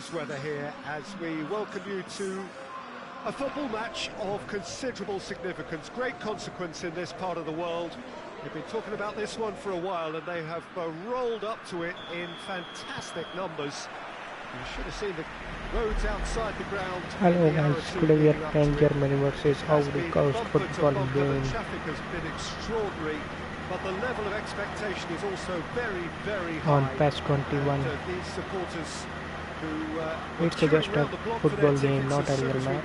glorious weather here as we welcome you to a football match of considerable significance, great consequence in this part of the world. We've been talking about this one for a while and they have rolled up to it in fantastic numbers. You should have seen the roads outside the ground. Hello guys, today we are playing Germany versus Ivory Coast football game. The traffic has been extraordinary, but the level of expectation is also very, very high. On PES 21. These supporters who it's just a football game, not a real match.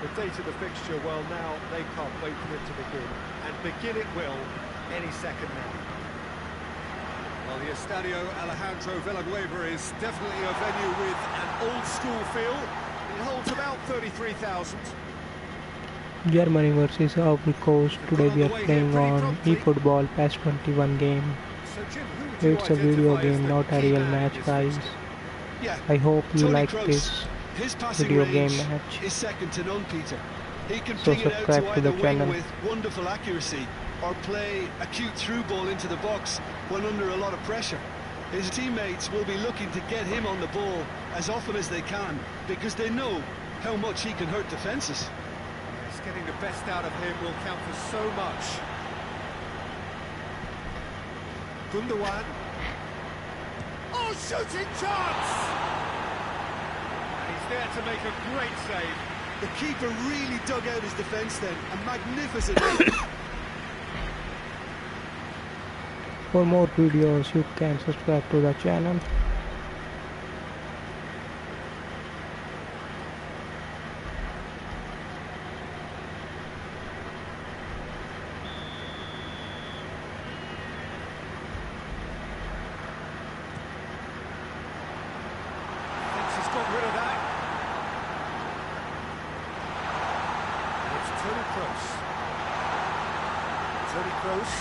The date of the fixture, well now they can't wait for it to begin. And begin it will any second now. Well, the Estadio Alejandro Villanueva is definitely a venue with an old-school feel. It holds about 33,000. Germany versus Ivory Coast. Today we are playing on eFootball PES 21 game. So, Jim, it's a video game, not a real match, guys. I hope you like this video game match. Is second to none, Peter. He can So ping it out subscribe to the channel with wonderful accuracy, or play a cute through ball into the box when under a lot of pressure. His teammates will be looking to get him on the ball as often as they can, because they know how much he can hurt defences. Yes, getting the best out of him will count for so much. Gundogan. Oh, shooting chance! And he's there to make a great save. The keeper really dug out his defence then, a magnificent effort. For more videos, you can subscribe to the channel. Thinks he's got rid of that. And it's Toni Kroos. Toni Kroos.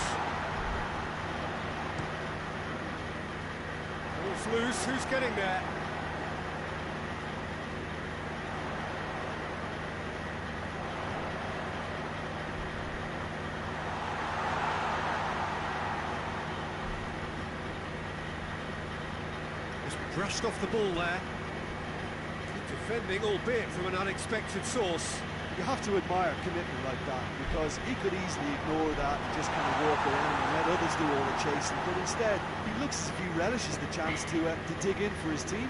Loose, who's getting there? Just brushed off the ball there. Good defending, albeit from an unexpected source. You have to admire commitment like that, because he could easily ignore that and just kind of walk around and let others do all the chasing, but instead he looks as if he relishes the chance to dig in for his team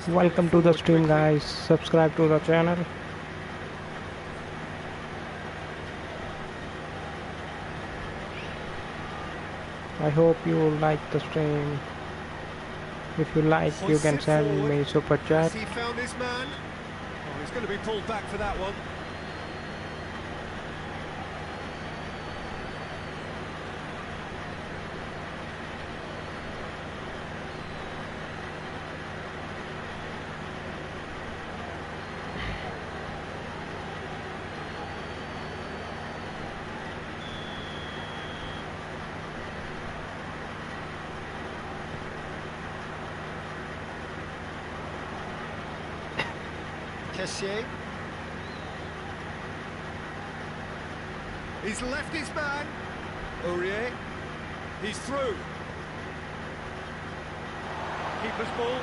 here. Welcome to the stream, guys. Subscribe to the channel. I hope you like the stream. If you like, you can send me super chat. He found his man. Oh, he's going to be pulled back for that one. Kessier. He's left his man. Aurier. He's through. Keeper's ball.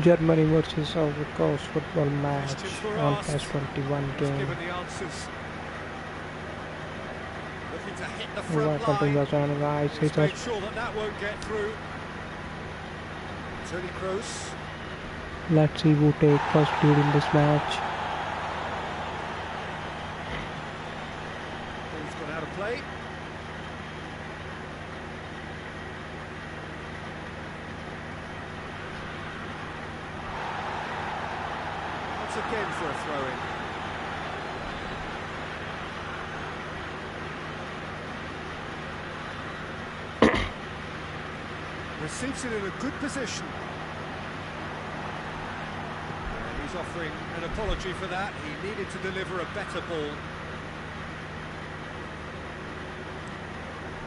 Germany versus Ivory Coast football match on PES 21 game. Given the answers. Looking to hit the front Welcome to the channel, guys. Let's make sure that won't get through. Toni Kroos. Let's see who takes first lead in this match. Ball's gone out of play. Once again for a throw-in. Receives it in a good position. And he's offering an apology for that. He needed to deliver a better ball.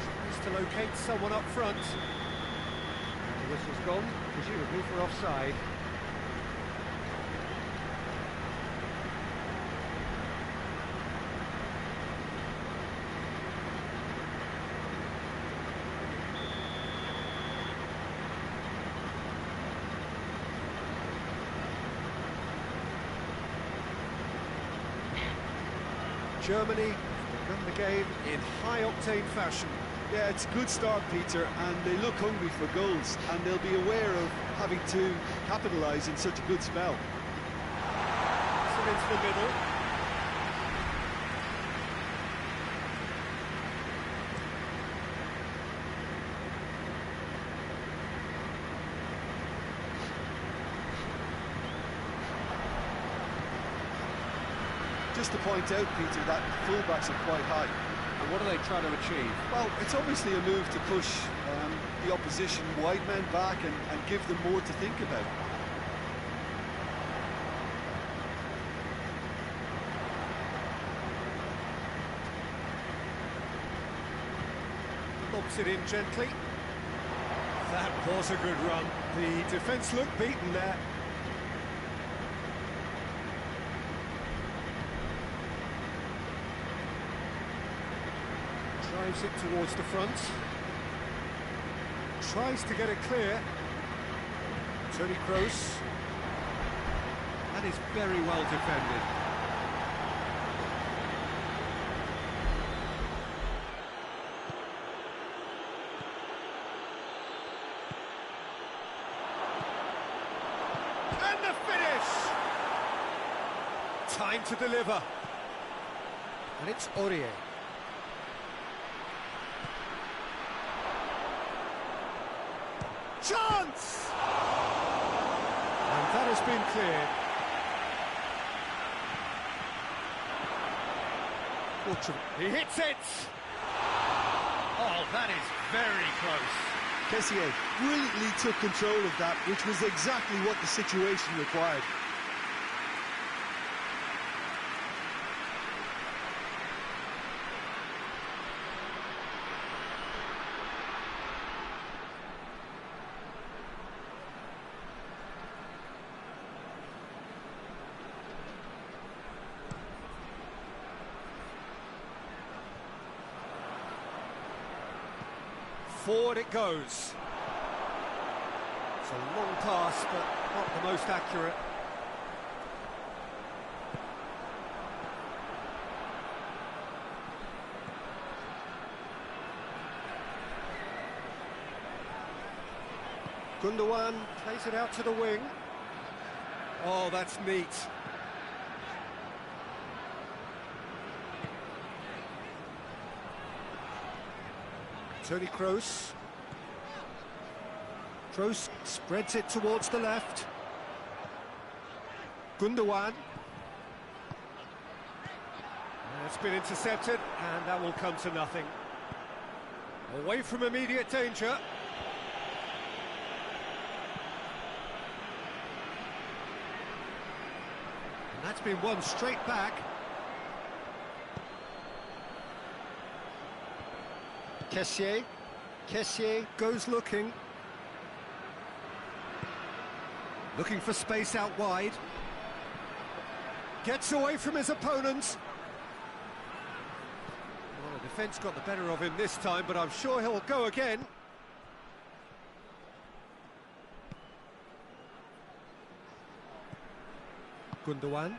Tries to locate someone up front. And the whistle's gone, presumably for offside. Germany begun the game in high-octane fashion. Yeah, it's a good start, Peter, and they look hungry for goals, and they'll be aware of having to capitalise in such a good spell. So into the middle. Just to point out, Peter, that fullbacks are quite high. And what are they trying to achieve? Well, it's obviously a move to push the opposition wide men back and give them more to think about. Lobs it in gently. That was a good run. The defence looked beaten there. Drives it towards the front. Tries to get it clear. Toni Kroos. That is very well defended. And the finish! Time to deliver. And it's Aurier. Chance! And that has been cleared. He hits it! Oh, that is very close. Kessié brilliantly took control of that, which was exactly what the situation required. Forward it goes. It's a long pass, but not the most accurate. Gundogan plays it out to the wing. Oh, that's neat. Toni Kroos. Kroos spreads it towards the left. Gundogan. It's been intercepted, and that will come to nothing. Away from immediate danger. And that's been won straight back. Kessié goes looking for space out wide. Gets away from his opponent. Well, the defence got the better of him this time, but I'm sure he'll go again. Gundogan.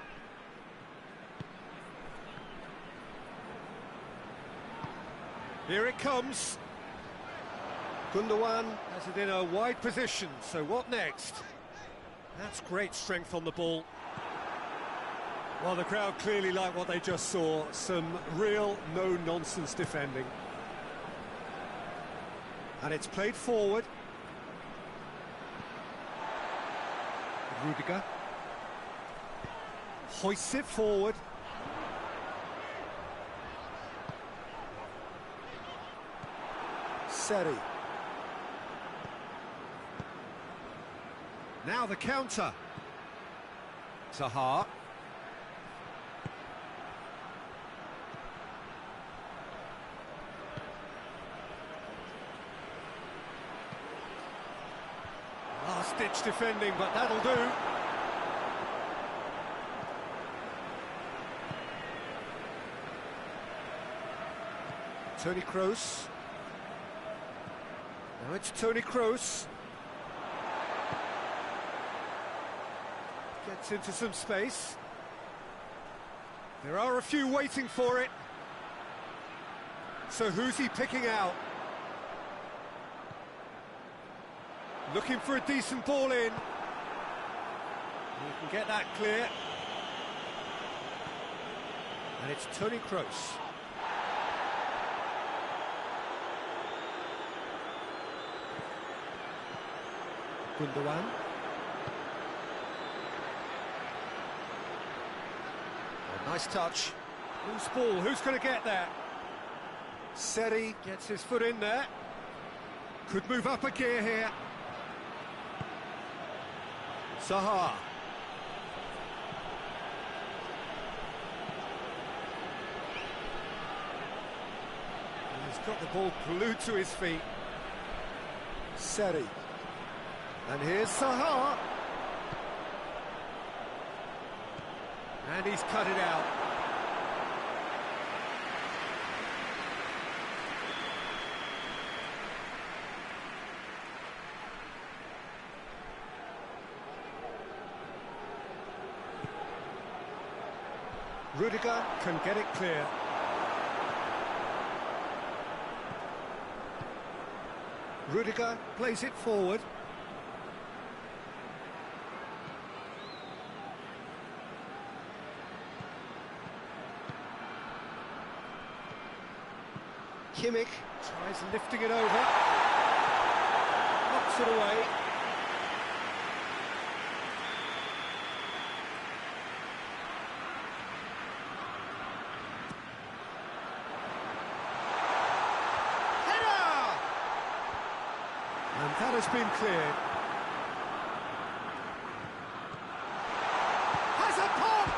Here it comes. Gundogan has it in a wide position, so what next? That's great strength on the ball. Well, the crowd clearly like what they just saw. Some real no-nonsense defending. And it's played forward. Rudiger. Hoists it forward. Seri. Now the counter. Zaha. Last-ditch defending, but that'll do. Toni Kroos. Now it's Toni Kroos. Gets into some space. There are a few waiting for it. So who's he picking out? Looking for a decent ball in. He can get that clear. And it's Toni Kroos. Gundogan. A nice touch. Loose ball, who's going to get there? Seri gets his foot in there. Could move up a gear here. Zaha. He's got the ball glued to his feet. Seri. And here's Zaha. And he's cut it out. Rudiger can get it clear. Rudiger plays it forward. Kimmich tries lifting it over. Knocks it away. And that has been cleared. Has a pop!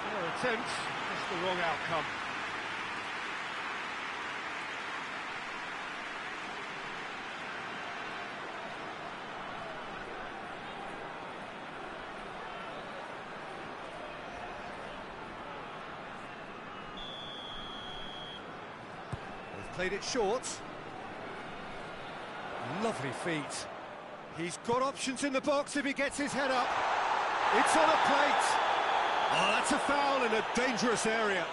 Fair attempt, just the wrong outcome. Played it short. Lovely feet. He's got options in the box if he gets his head up. It's on a plate. Oh, that's a foul in a dangerous area.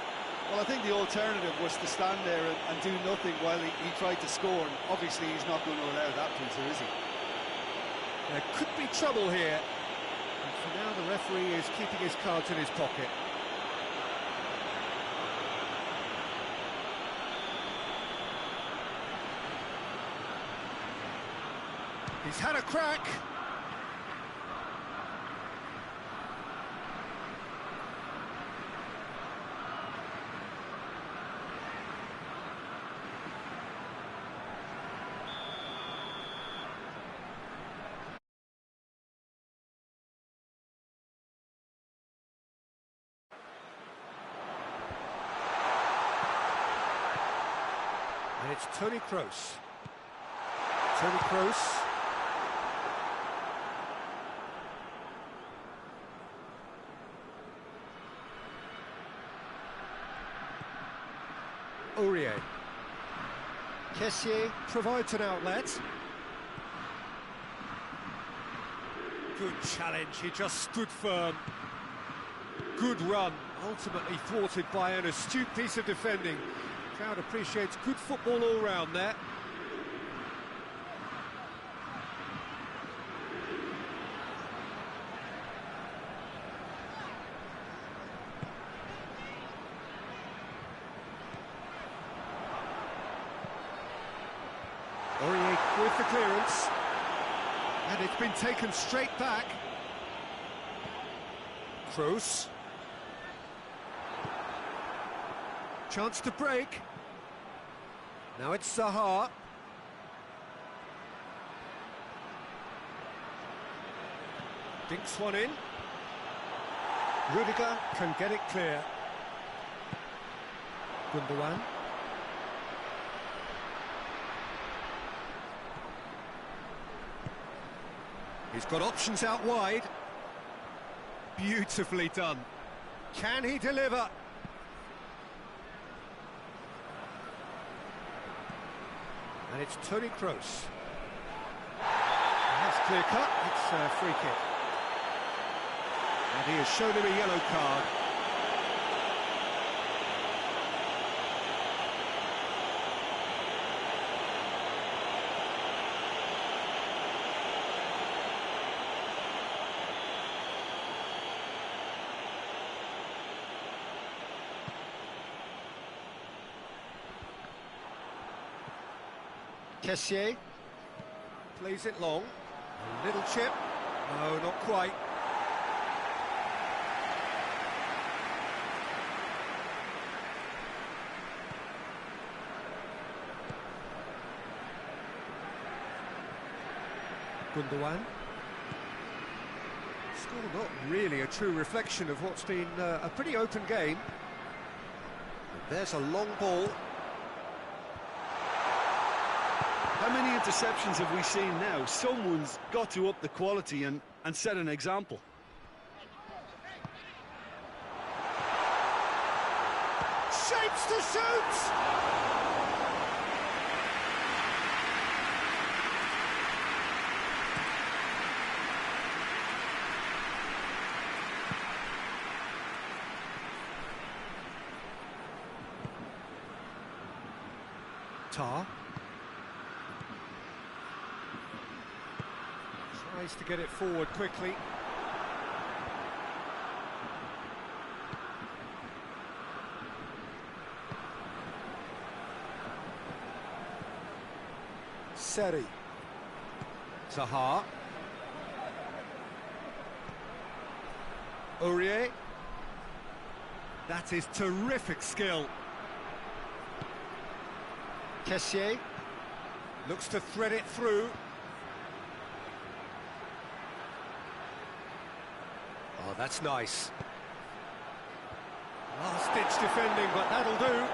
Well, I think the alternative was to stand there and do nothing while he tried to score. And obviously, he's not going to allow that, Peter, is he? There could be trouble here. And for now, the referee is keeping his cards in his pocket. He's had a crack. And it's Toni Kroos. Toni Kroos. Aurier. Kessié provides an outlet. Good challenge, he just stood firm. Good run, ultimately thwarted by an astute piece of defending. Crowd appreciates good football all round there. Aurier with the clearance, and it's been taken straight back. Kroos. Chance to break. Now it's Zaha. Dinks one in. Rudiger can get it clear. Gundogan. He's got options out wide. Beautifully done. Can he deliver? And it's Toni Kroos. That's clear cut. It's a free kick. And he has shown him a yellow card. Kessié plays it long, a little chip, no, not quite. Gundogan. Score not really a true reflection of what's been a pretty open game. And there's a long ball. How many interceptions have we seen now? Someone's got to up the quality and set an example. Shapes to shoot! Tar. Tries to get it forward quickly. Seri. Zaha. Aurier. That is terrific skill. Kessié looks to thread it through. Oh, that's nice. Last-ditch defending, but that'll do.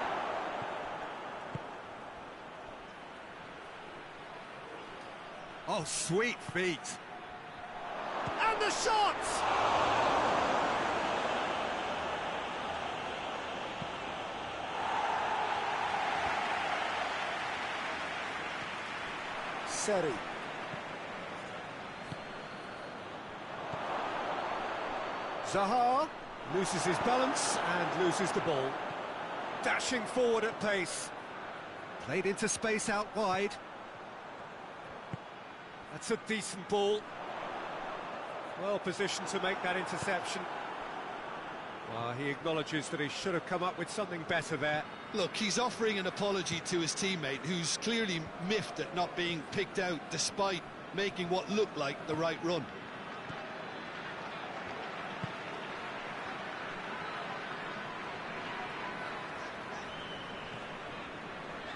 Oh, sweet feet. And the shot! Seri. Zaha loses his balance and loses the ball. Dashing forward at pace. Played into space out wide. That's a decent ball. Well positioned to make that interception. Well, he acknowledges that he should have come up with something better there. Look, he's offering an apology to his teammate, who's clearly miffed at not being picked out despite making what looked like the right run.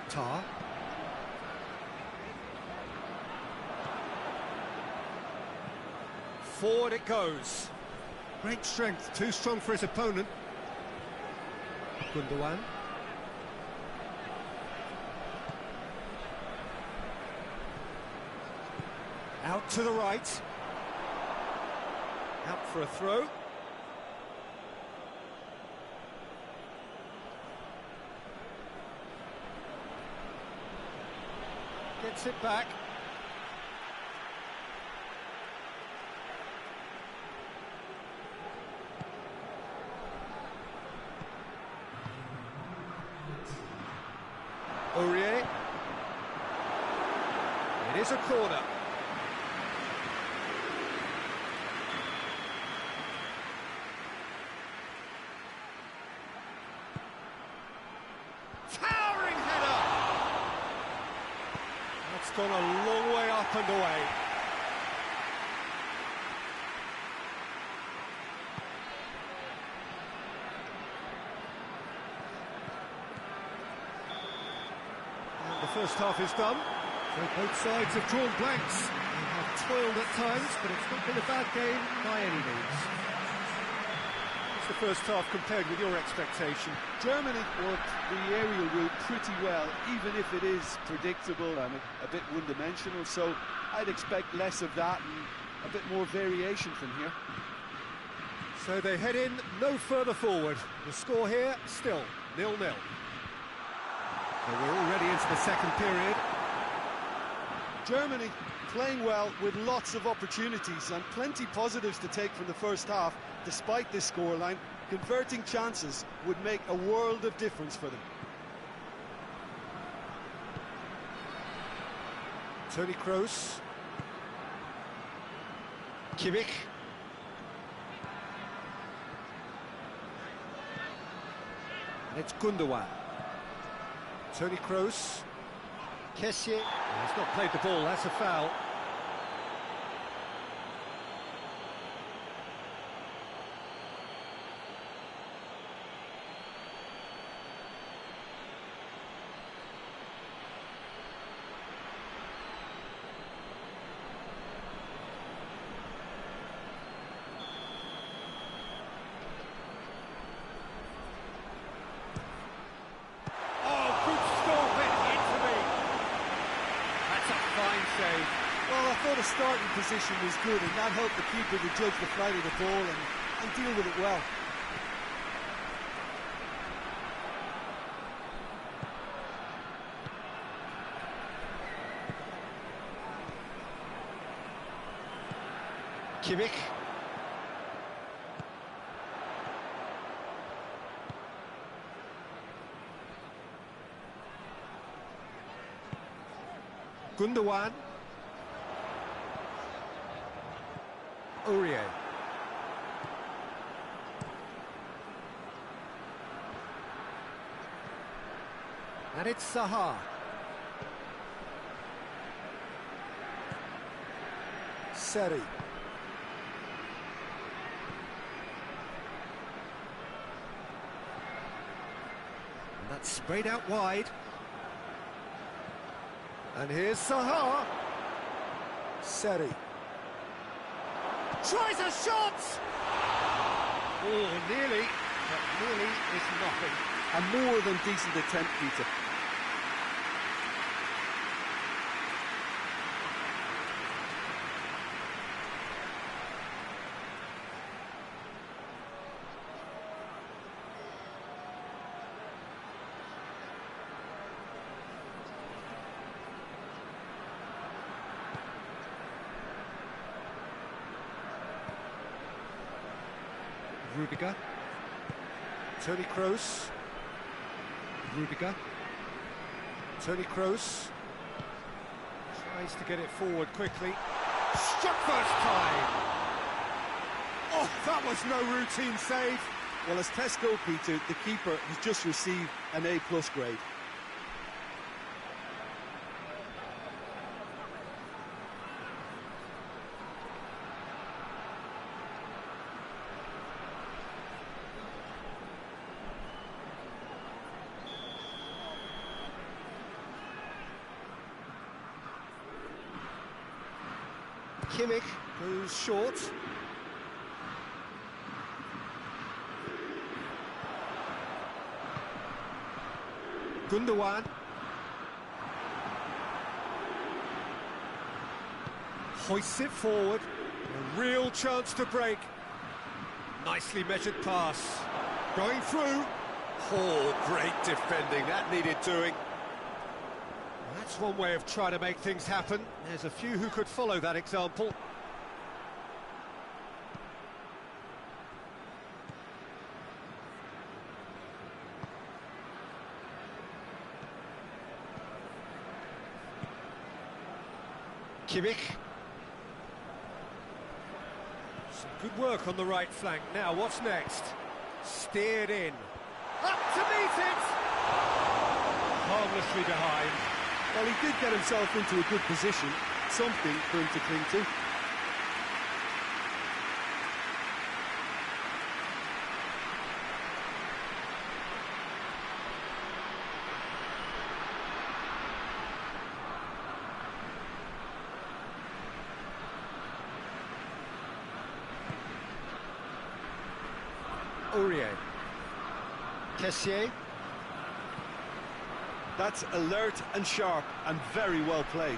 Tar. Forward it goes. Great strength, too strong for his opponent. Gundogan. Out to the right. Out for a throw. Gets it back. Aurier. It is a corner. Towering header! That's gone a long way up and away. The first half is done, so both sides have drawn blanks. They have toiled at times, but it's not been a bad game by any means. What's the first half compared with your expectation? Germany worked the aerial route pretty well, even if it is predictable and a bit one-dimensional, so I'd expect less of that and a bit more variation from here. So they head in no further forward. The score here, still 0-0. So we're already into the second period. Germany Playing well with lots of opportunities and plenty positives to take from the first half, despite this scoreline. Converting chances would make a world of difference for them. Toni Kroos. Kimmich. And it's Gundogan. Toni Kroos. Kessie. He's not played the ball, that's a foul. Well, I thought the starting position was good, and that helped the keeper to judge the flight of the ball and deal with it well. Kimmich. Gundogan. Aurier. And it's Zaha. Seri. And that's sprayed out wide. And here's Zaha. Seri. Tries a shot! Oh, nearly, but nearly is nothing. A more than decent attempt, Peter. Rudiger. Toni Kroos. Rudiger. Toni Kroos. Tries to get it forward quickly. Struck first time! Oh, that was no routine save. Well, as tests go, Peter, the keeper has just received an A+ grade. Kimmich goes short. Gundogan. Hoists it forward. A real chance to break. Nicely measured pass. Going through. Oh, great defending. That needed doing. That's one way of trying to make things happen. There's a few who could follow that example. Kimmich. Some good work on the right flank. Now, what's next? Steered in. Up to meet it! Harmlessly behind. Well, he did get himself into a good position, something for him to cling to. Aurier. Kessie. That's alert and sharp and very well played.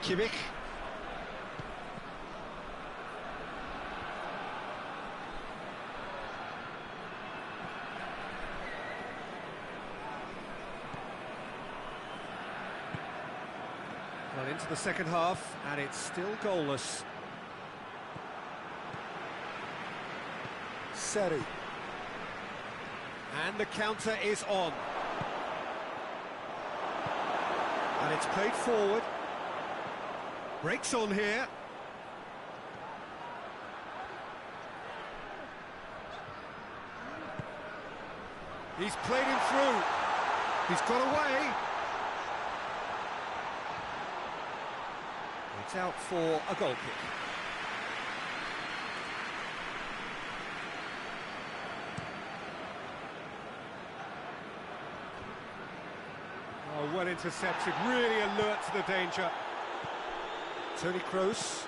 Kimmich. into the second half, and it's still goalless. Seri. And the counter is on. And it's played forward. Breaks on here. He's played him through. He's got away. It's out for a goal kick. Oh, well intercepted, really alert to the danger. Toni Kroos.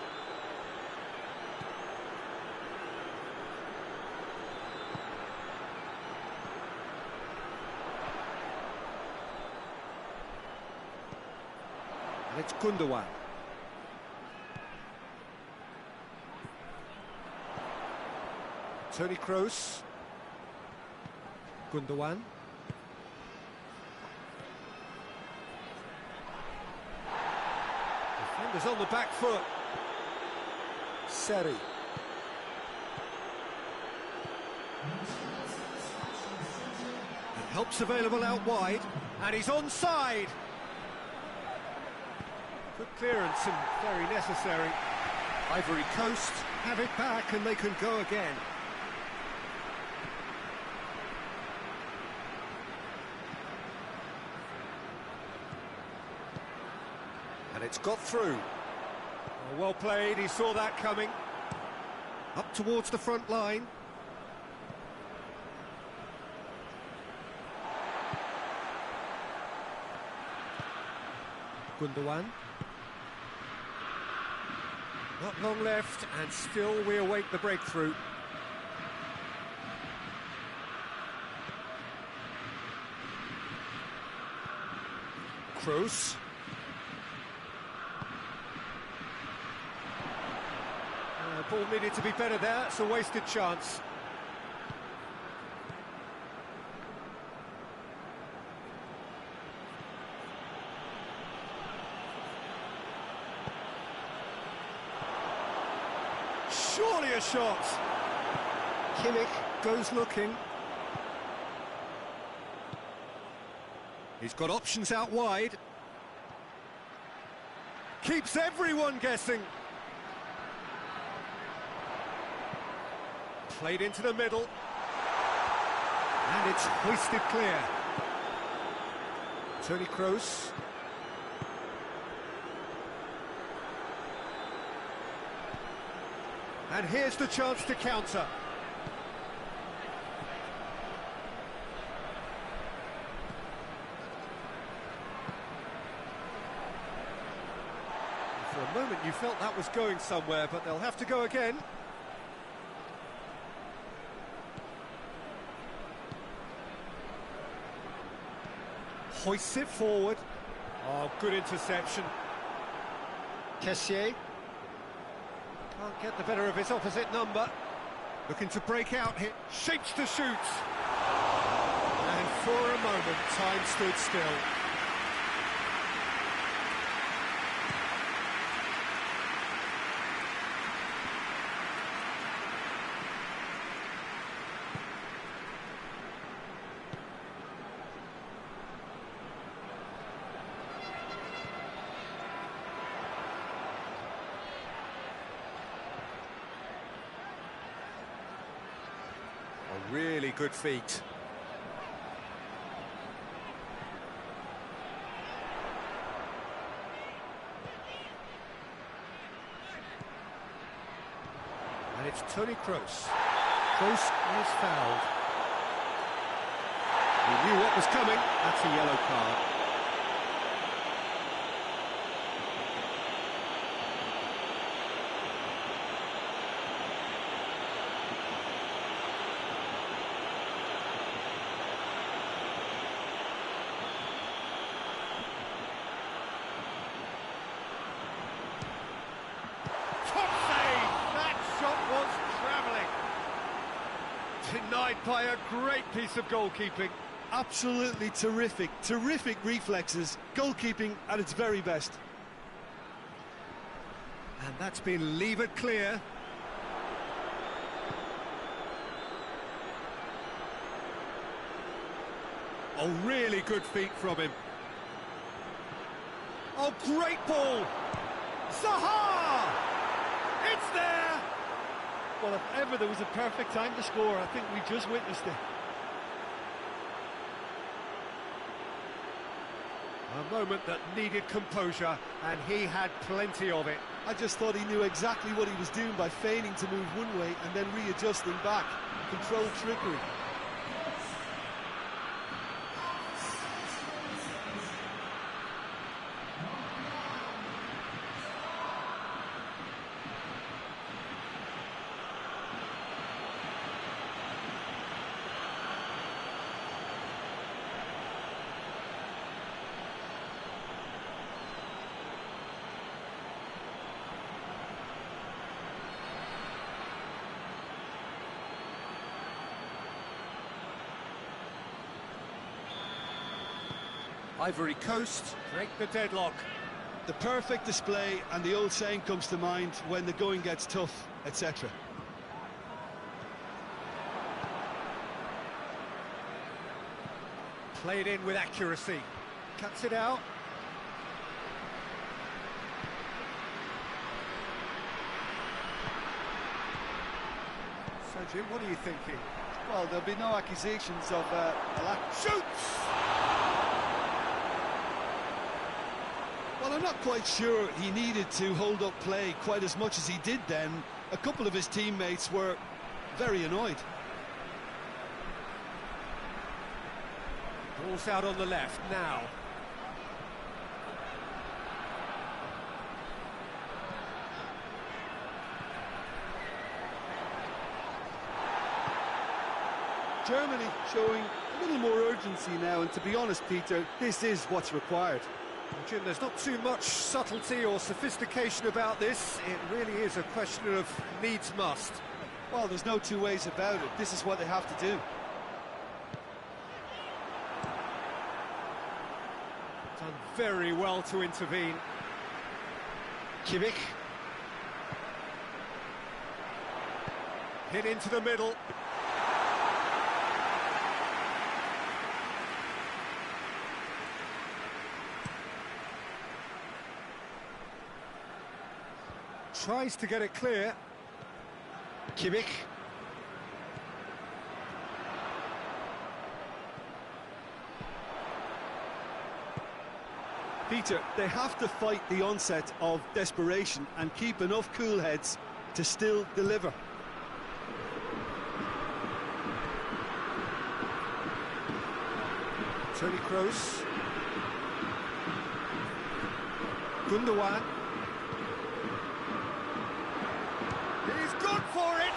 And it's Gundogan. Toni Kroos. Gundogan. Defenders on the back foot. Seri. And help's available out wide. And he's onside. Good clearance and very necessary. Ivory Coast have it back and they can go again. And it's got through. Oh, well played, he saw that coming. Up towards the front line. Gundogan. Not long left, and still we await the breakthrough. Kroos. Ball needed to be better there, it's a wasted chance. Surely a shot. Kimmich goes looking. He's got options out wide. Keeps everyone guessing. Played into the middle. And it's hoisted clear. Toni Kroos. And here's the chance to counter. For a moment you felt that was going somewhere, but they'll have to go again. Hoists it forward. Oh, good interception. Kessié. Can't get the better of his opposite number. Looking to break out here. Shapes to shoot. And for a moment, time stood still. Really good feet. And it's Toni Kroos. Kroos is fouled. He knew what was coming. That's a yellow card. Denied by a great piece of goalkeeping. Absolutely terrific reflexes. Goalkeeping at its very best. And that's been levered clear. Oh, really good feet from him. Oh, great ball! Zaha! It's there! Well, if ever there was a perfect time to score, I think we just witnessed it. A moment that needed composure, and he had plenty of it. I just thought he knew exactly what he was doing by feigning to move one way and then readjusting back. Controlled trickery. Ivory Coast break the deadlock. The perfect display, and the old saying comes to mind: when the going gets tough, etc. Played in with accuracy. Cuts it out. So, Jim, what are you thinking? Well, there'll be no accusations of a lack. Shoots! Well, I'm not quite sure he needed to hold up play quite as much as he did then. A couple of his teammates were very annoyed. Ball's out on the left now. Germany showing a little more urgency now, and to be honest, Peter, this is what's required. Well, Jim, there's not too much subtlety or sophistication about this. It really is a question of needs must. Well, there's no two ways about it. This is what they have to do. Done very well to intervene. Kimmich. Hit into the middle. Tries to get it clear. Kimmich. Peter, they have to fight the onset of desperation and keep enough cool heads to still deliver. Toni Kroos. Gundogan. He's good for it!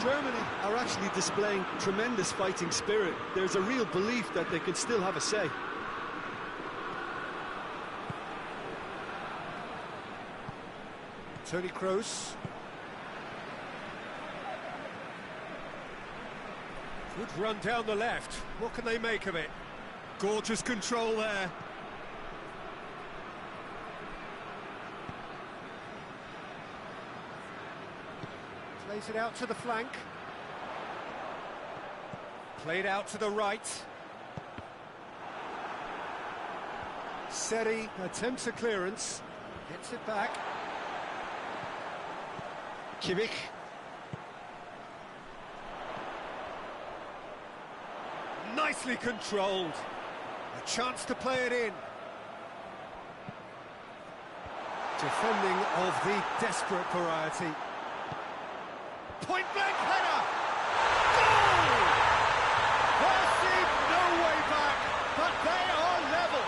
Germany are actually displaying tremendous fighting spirit. There's a real belief that they can still have a say. Toni Kroos. Good run down the left. What can they make of it? Gorgeous control there. Plays it out to the flank. Played out to the right. Seri attempts a clearance. Gets it back. Kimmich. Nicely controlled. A chance to play it in. Defending of the desperate variety. Point-blank header! Goal! There seemed no way back, but they are level.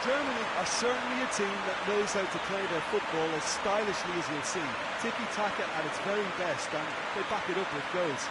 Germany are certainly a team that knows how to play their football as stylishly as you'll see. Tiki-taka at its very best, and they back it up with goals.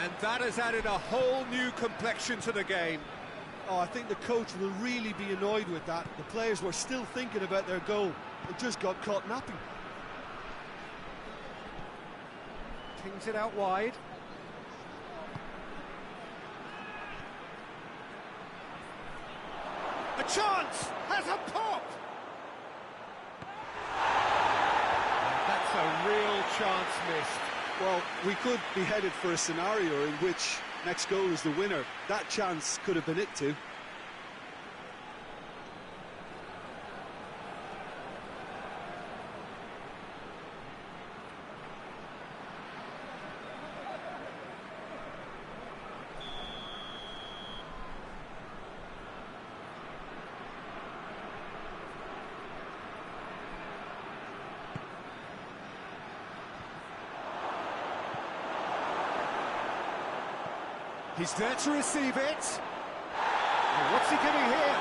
And that has added a whole new complexion to the game. Oh, I think the coach will really be annoyed with that. The players were still thinking about their goal and just got caught napping. Pings it out wide. A chance! Has a pop! That's a real chance missed. Well, we could be headed for a scenario in which next goal is the winner. That chance could have been it too. He's there to receive it. Oh, what's he getting here?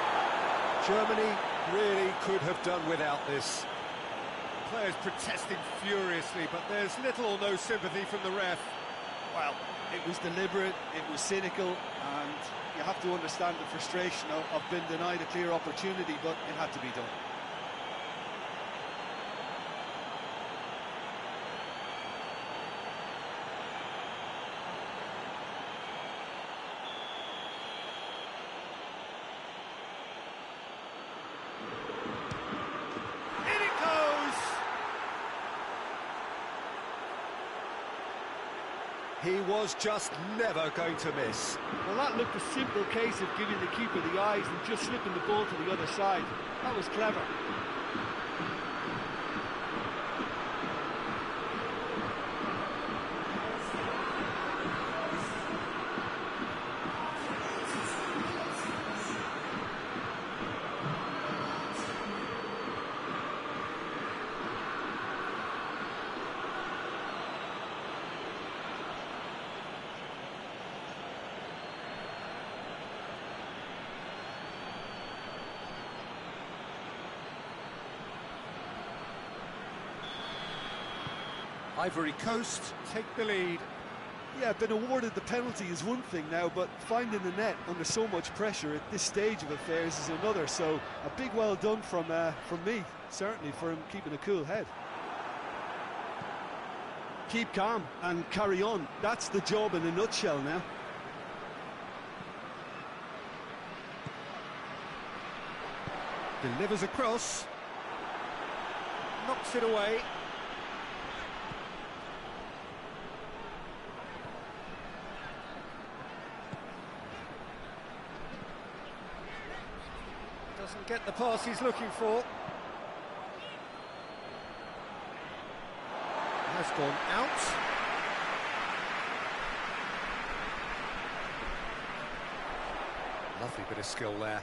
Germany really could have done without this. Players protesting furiously, but there's little or no sympathy from the ref. Well, it was deliberate, it was cynical, and you have to understand the frustration of being denied a clear opportunity, but it had to be done. He was just never going to miss. Well, that looked a simple case of giving the keeper the eyes and just slipping the ball to the other side. That was clever. Ivory Coast take the lead. Yeah, been awarded the penalty is one thing now, but finding the net under so much pressure at this stage of affairs is another. So a big well done from me, certainly, for him keeping a cool head. Keep calm and carry on. That's the job in a nutshell now. Delivers across. Knocks it away. Doesn't get the pass he's looking for. Has gone out. Lovely bit of skill there.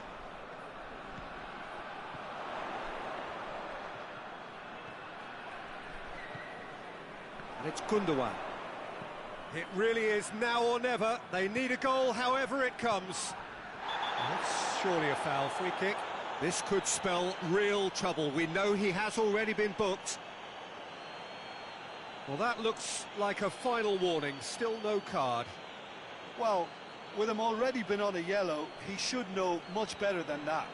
And it's Gundogan. It really is now or never. They need a goal, however it comes. That's surely a foul. Free kick. This could spell real trouble. We know he has already been booked. Well, that looks like a final warning. Still no card. Well, with him already been on a yellow, he should know much better than that.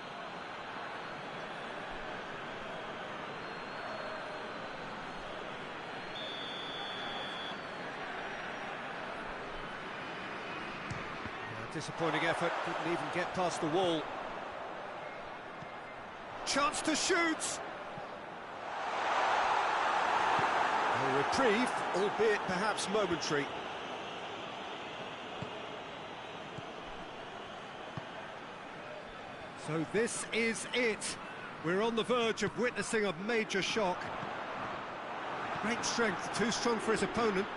Disappointing effort, didn't even get past the wall. Chance to shoot! A reprieve, albeit perhaps momentary. So this is it. We're on the verge of witnessing a major shock. Great strength, too strong for his opponent.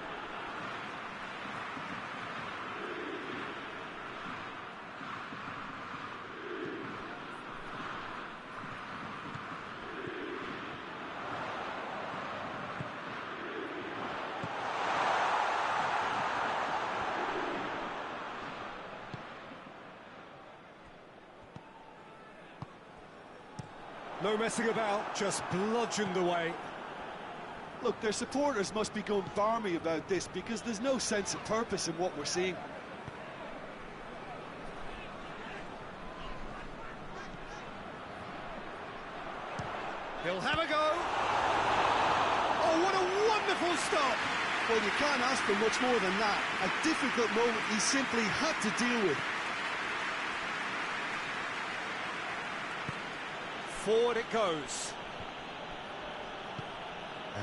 No messing about, just bludgeoned away. Look, their supporters must be going barmy about this because there's no sense of purpose in what we're seeing. He'll have a go. Oh, what a wonderful stop. Well, you can't ask for much more than that. A difficult moment he simply had to deal with. Forward it goes.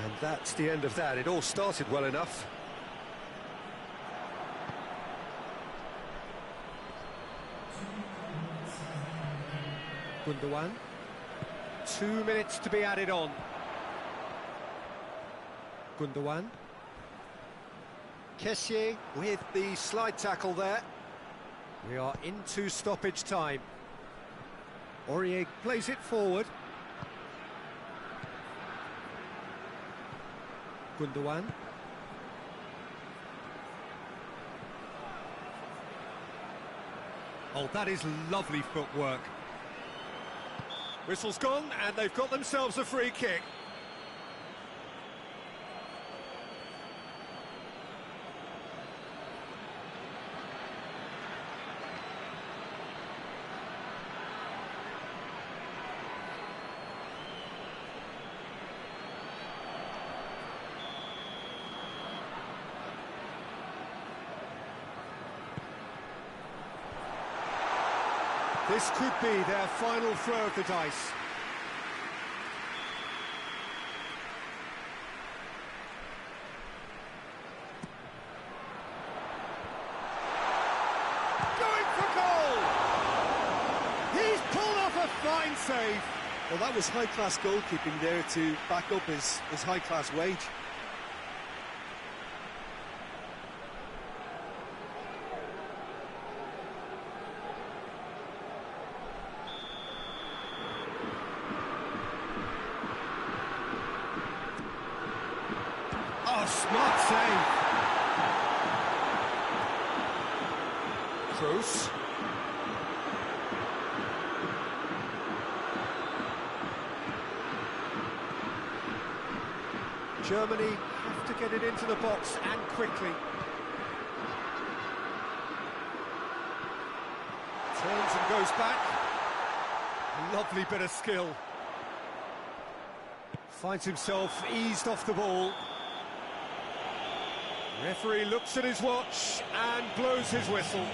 And that's the end of that. It all started well enough. Gundogan. 2 minutes to be added on. Gundogan. Kessié with the slide tackle there. We are into stoppage time. Aurier plays it forward. Gundogan. Oh, that is lovely footwork. Whistle's gone, and they've got themselves a free kick. This could be their final throw of the dice. Going for goal! He's pulled off a fine save. Well, that was high-class goalkeeping there to back up his high-class wage. Oh, smart save. Kroos. Germany have to get it into the box and quickly. Turns and goes back. A lovely bit of skill. Finds himself eased off the ball. Referee looks at his watch and blows his whistle.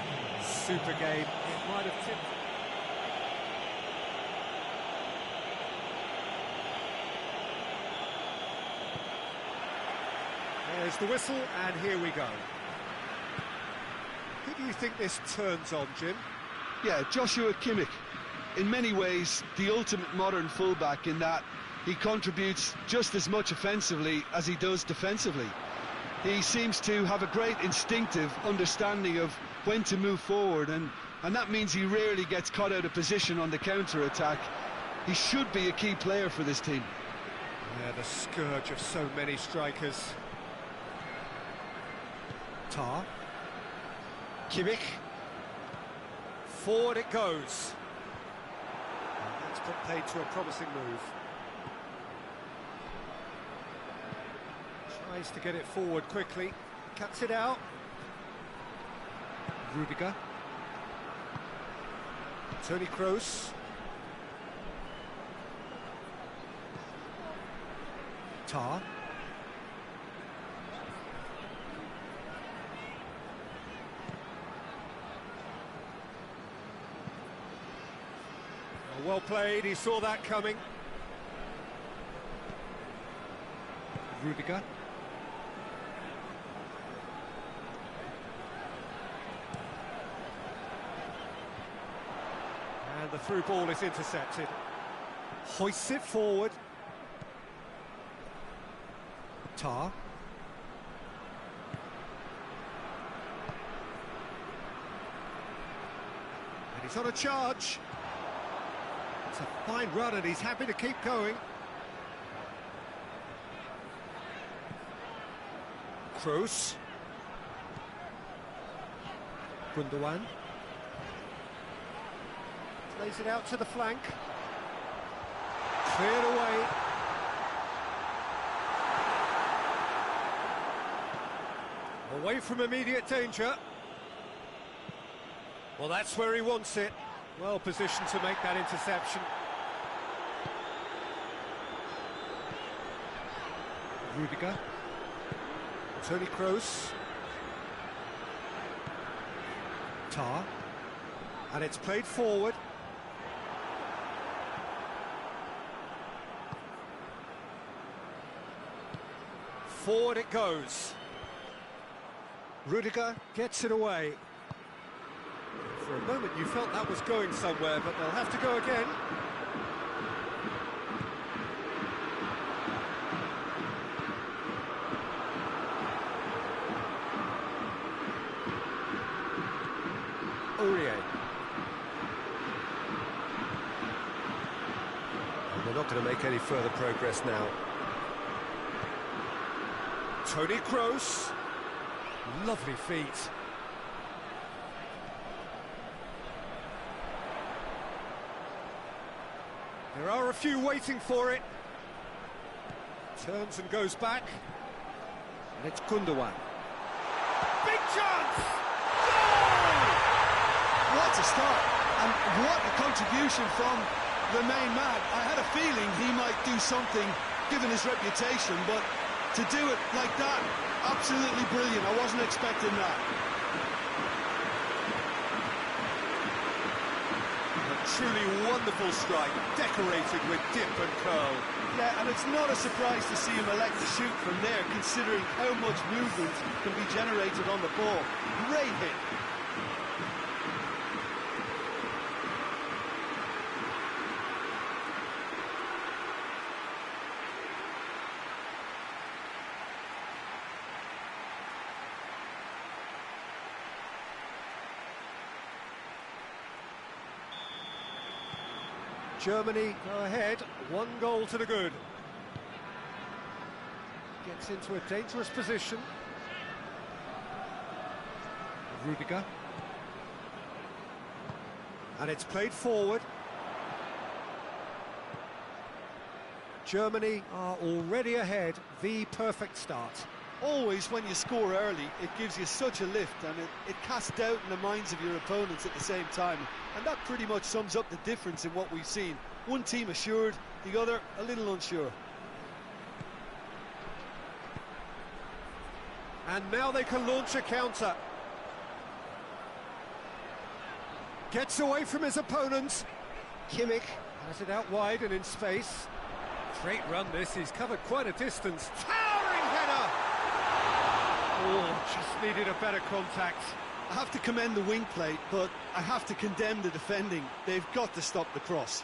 Super game. It might have tipped. There's the whistle, and here we go. Who do you think this turns on, Jim? Yeah, Joshua Kimmich. In many ways, the ultimate modern fullback in that he contributes just as much offensively as he does defensively. He seems to have a great instinctive understanding of when to move forward, and that means he rarely gets caught out of position on the counter-attack. He should be a key player for this team. Yeah, the scourge of so many strikers. Tar. Kimmich. Forward it goes. And that's put paid to a promising move. Tries to get it forward quickly. Cuts it out. Rudiger. Toni Kroos. Tar. Well played, he saw that coming. Rudiger. And the through ball is intercepted. Hoists it forward. Tar. And he's on a charge. It's a fine run and he's happy to keep going. Kroos. Gundogan. Plays it out to the flank. Cleared away. Away from immediate danger. Well, that's where he wants it. Well positioned to make that interception. Rudiger. Toni Kroos. Tar. And it's played forward. Forward it goes. Rudiger gets it away. For a moment you felt that was going somewhere, but they'll have to go again. Aurier. And they're not going to make any further progress now. Toni Kroos. Lovely feet. There are a few waiting for it. Turns and goes back. And it's Gundogan. Big chance! Goal! What a start, and what a contribution from the main man. I had a feeling he might do something, given his reputation, but to do it like that, absolutely brilliant. I wasn't expecting that. A truly wonderful strike, decorated with dip and curl. Yeah, and it's not a surprise to see him elect to shoot from there, considering how much movement can be generated on the ball. Great hit. Germany go ahead, 1 goal to the good. Gets into a dangerous position. Rudiger. And it's played forward. Germany are already ahead, the perfect start. Always when you score early, it gives you such a lift, and it casts doubt in the minds of your opponents at the same time. And that pretty much sums up the difference in what we've seen. One team assured, the other a little unsure. And now they can launch a counter. Gets away from his opponents. Kimmich has it out wide and in space. Great run this, he's covered quite a distance. Towering header! Oh, just needed a better contact. I have to commend the wing play, but I have to condemn the defending. They've got to stop the cross.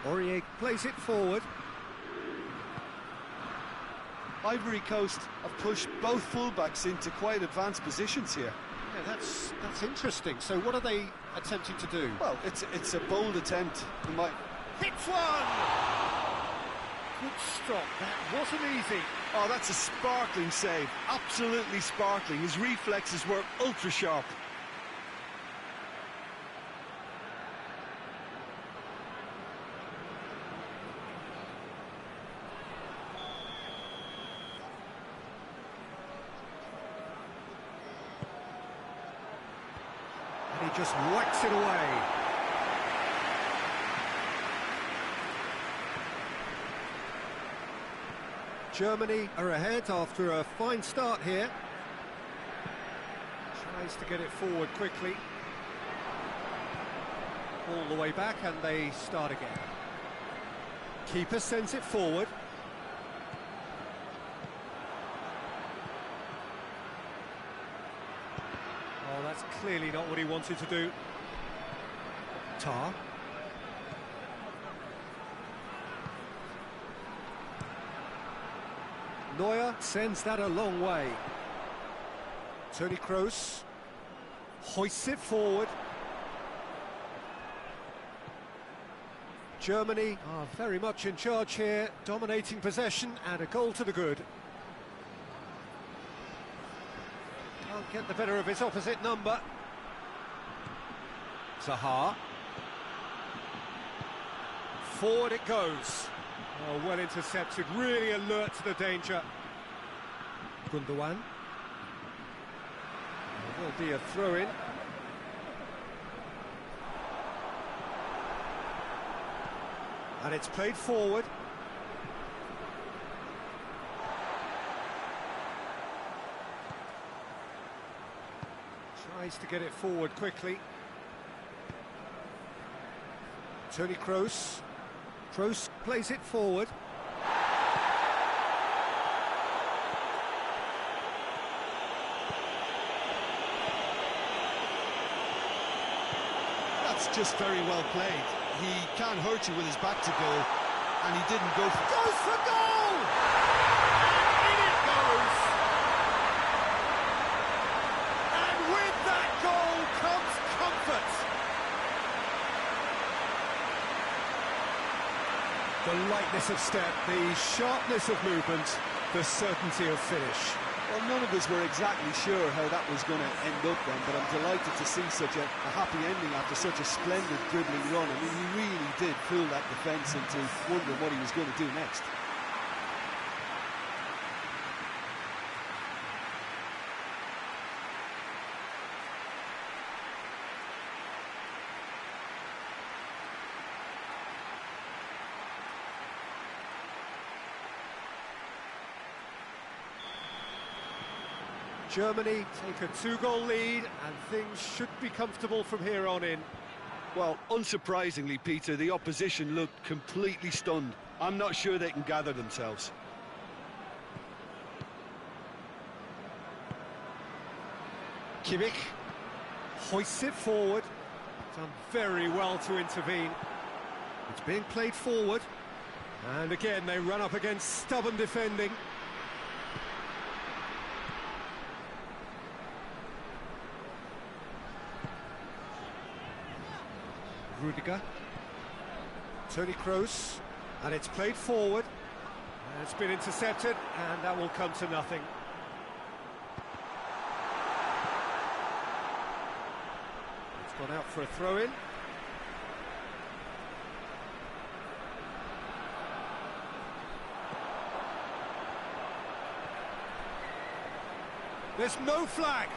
Aurier plays it forward. Ivory Coast have pushed both fullbacks into quite advanced positions here. Yeah, that's interesting. So what are they attempting to do? Well, it's a bold attempt. They might... Hits one! Good stop. That wasn't easy. Oh, that's a sparkling save. Absolutely sparkling. His reflexes were ultra sharp. He just whacks it away. Germany are ahead after a fine start here. Tries to get it forward quickly. All the way back and they start again. Keeper sends it forward. Oh, that's clearly not what he wanted to do. Tar. Neuer sends that a long way. Toni Kroos hoists it forward. Germany are very much in charge here, dominating possession and a goal to the good. get the better of his opposite number. Zaha. Forward it goes. Oh, well intercepted, really alert to the danger. Gundogan. There will be a throw-in. And it's played forward. Tries to get it forward quickly. Toni Kroos. Kroos plays it forward. That's just very well played. He can't hurt you with his back to goal, and he didn't go for... Goes for goal! And in it goes! And with that goal comes comfort! The lightness of step, the sharpness of movement, the certainty of finish. Well, none of us were exactly sure how that was going to end up then, but I'm delighted to see such a happy ending after such a splendid dribbling run. I mean, he really did fool that defence into wondering what he was going to do next. Germany take a 2-goal lead and things should be comfortable from here on in. Well, unsurprisingly, Peter, the opposition looked completely stunned. I'm not sure they can gather themselves. Kimmich hoists it forward. Done very well to intervene. It's being played forward. And again, they run up against stubborn defending. Rudiger. Toni Kroos. And it's played forward. And it's been intercepted, and that will come to nothing. It's gone out for a throw-in. There's no flag.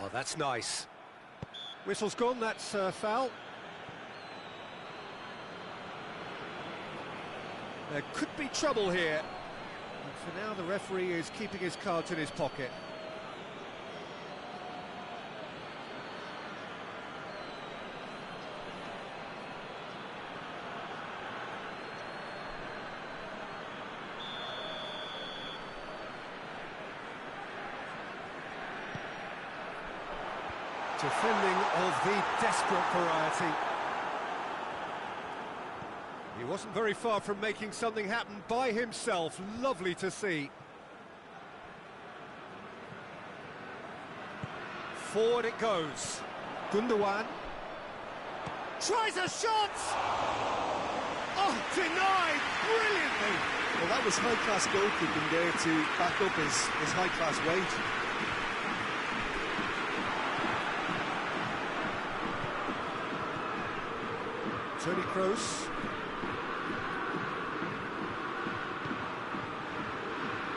Oh, that's nice. Whistle's gone, that's foul. There could be trouble here. But for now, the referee is keeping his cards in his pocket. Defending of the desperate variety. He wasn't very far from making something happen by himself. Lovely to see. Forward it goes. Gundogan. Tries a shot! Oh, denied brilliantly! Well, that was high-class goalkeeping there to back up his high-class wage. Toni Kroos.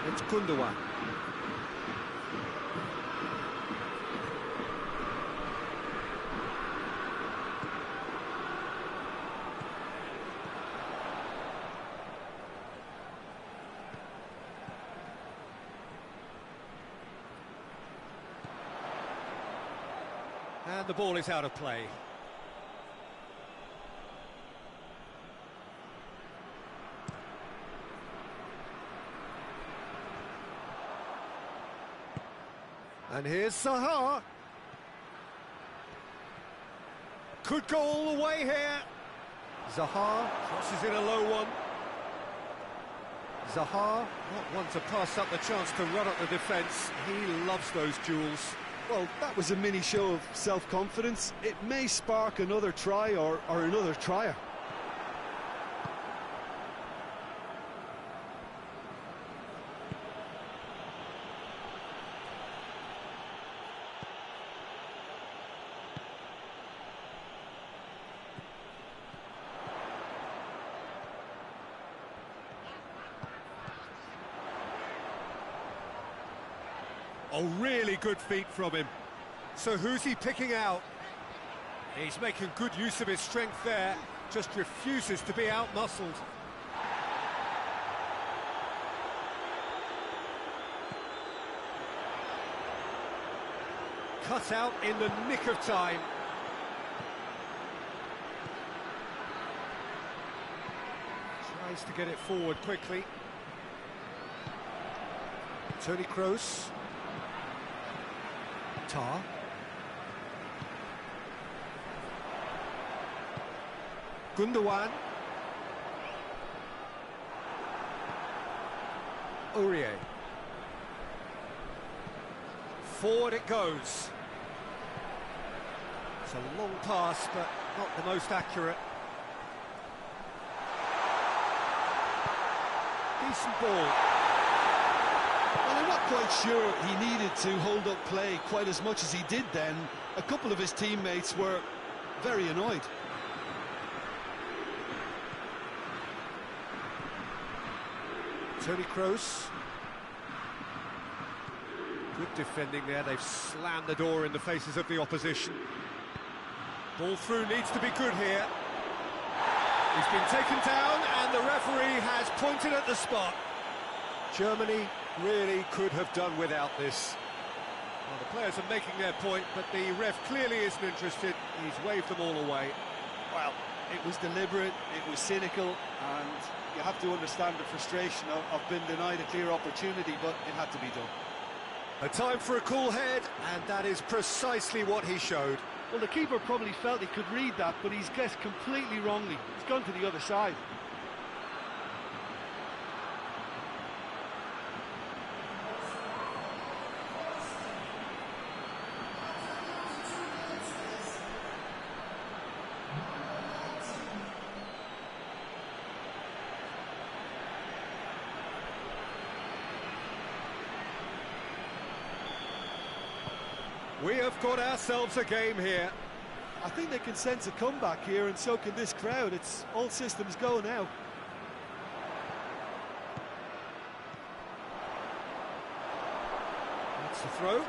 It's Gundogan. And the ball is out of play. And here's Zaha. Could go all the way here. Zaha crosses in a low one. Zaha, not one to pass up the chance to run up the defence. He loves those duels. Well, that was a mini show of self-confidence. It may spark another try or another trier. Oh, really good feet from him. So who's he picking out? He's making good use of his strength there, just refuses to be out-muscled. Cut out in the nick of time. Tries to get it forward quickly. Toni Kroos. Tar. Gundogan. Aurier. Forward it goes. It's a long pass, but not the most accurate. Decent ball. Well, I'm not quite sure he needed to hold up play quite as much as he did then. A couple of his teammates were very annoyed. Toni Kroos. Good defending there, they've slammed the door in the faces of the opposition. Ball through needs to be good here. He's been taken down and the referee has pointed at the spot. Germany really could have done without this. Well, the players are making their point, but the ref clearly isn't interested. He's waved them all away. Well, it was deliberate, it was cynical, and you have to understand the frustration of being denied a clear opportunity, but it had to be done. A time for a cool head, and that is precisely what he showed. Well, the keeper probably felt he could read that, but he's guessed completely wrongly. He's gone to the other side. We have got ourselves a game here. I think they can sense a comeback here, and so can this crowd. It's all systems go now. That's the throw.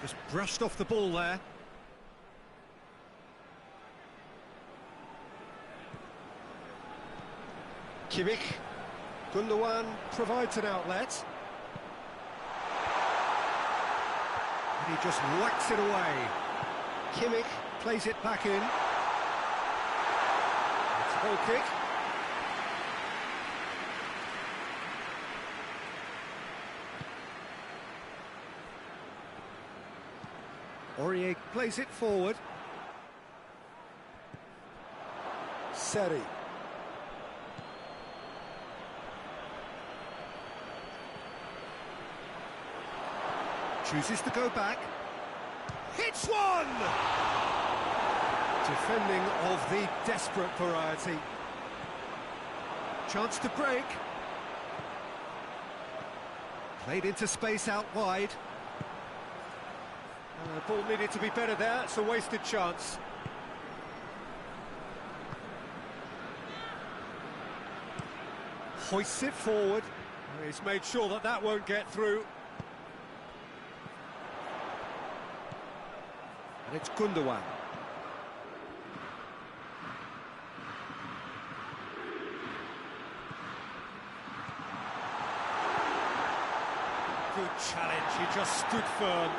Just brushed off the ball there. Kimmich. Gundogan provides an outlet. And he just whacks it away. Kimmich plays it back in. It's a goal kick. Aurier plays it forward. Seri. Chooses to go back. Hits one! Defending of the desperate variety. Chance to break. Played into space out wide. The ball needed to be better there, it's a wasted chance. Hoists it forward. He's made sure that that won't get through. And it's Gundogan. Good challenge, he just stood firm.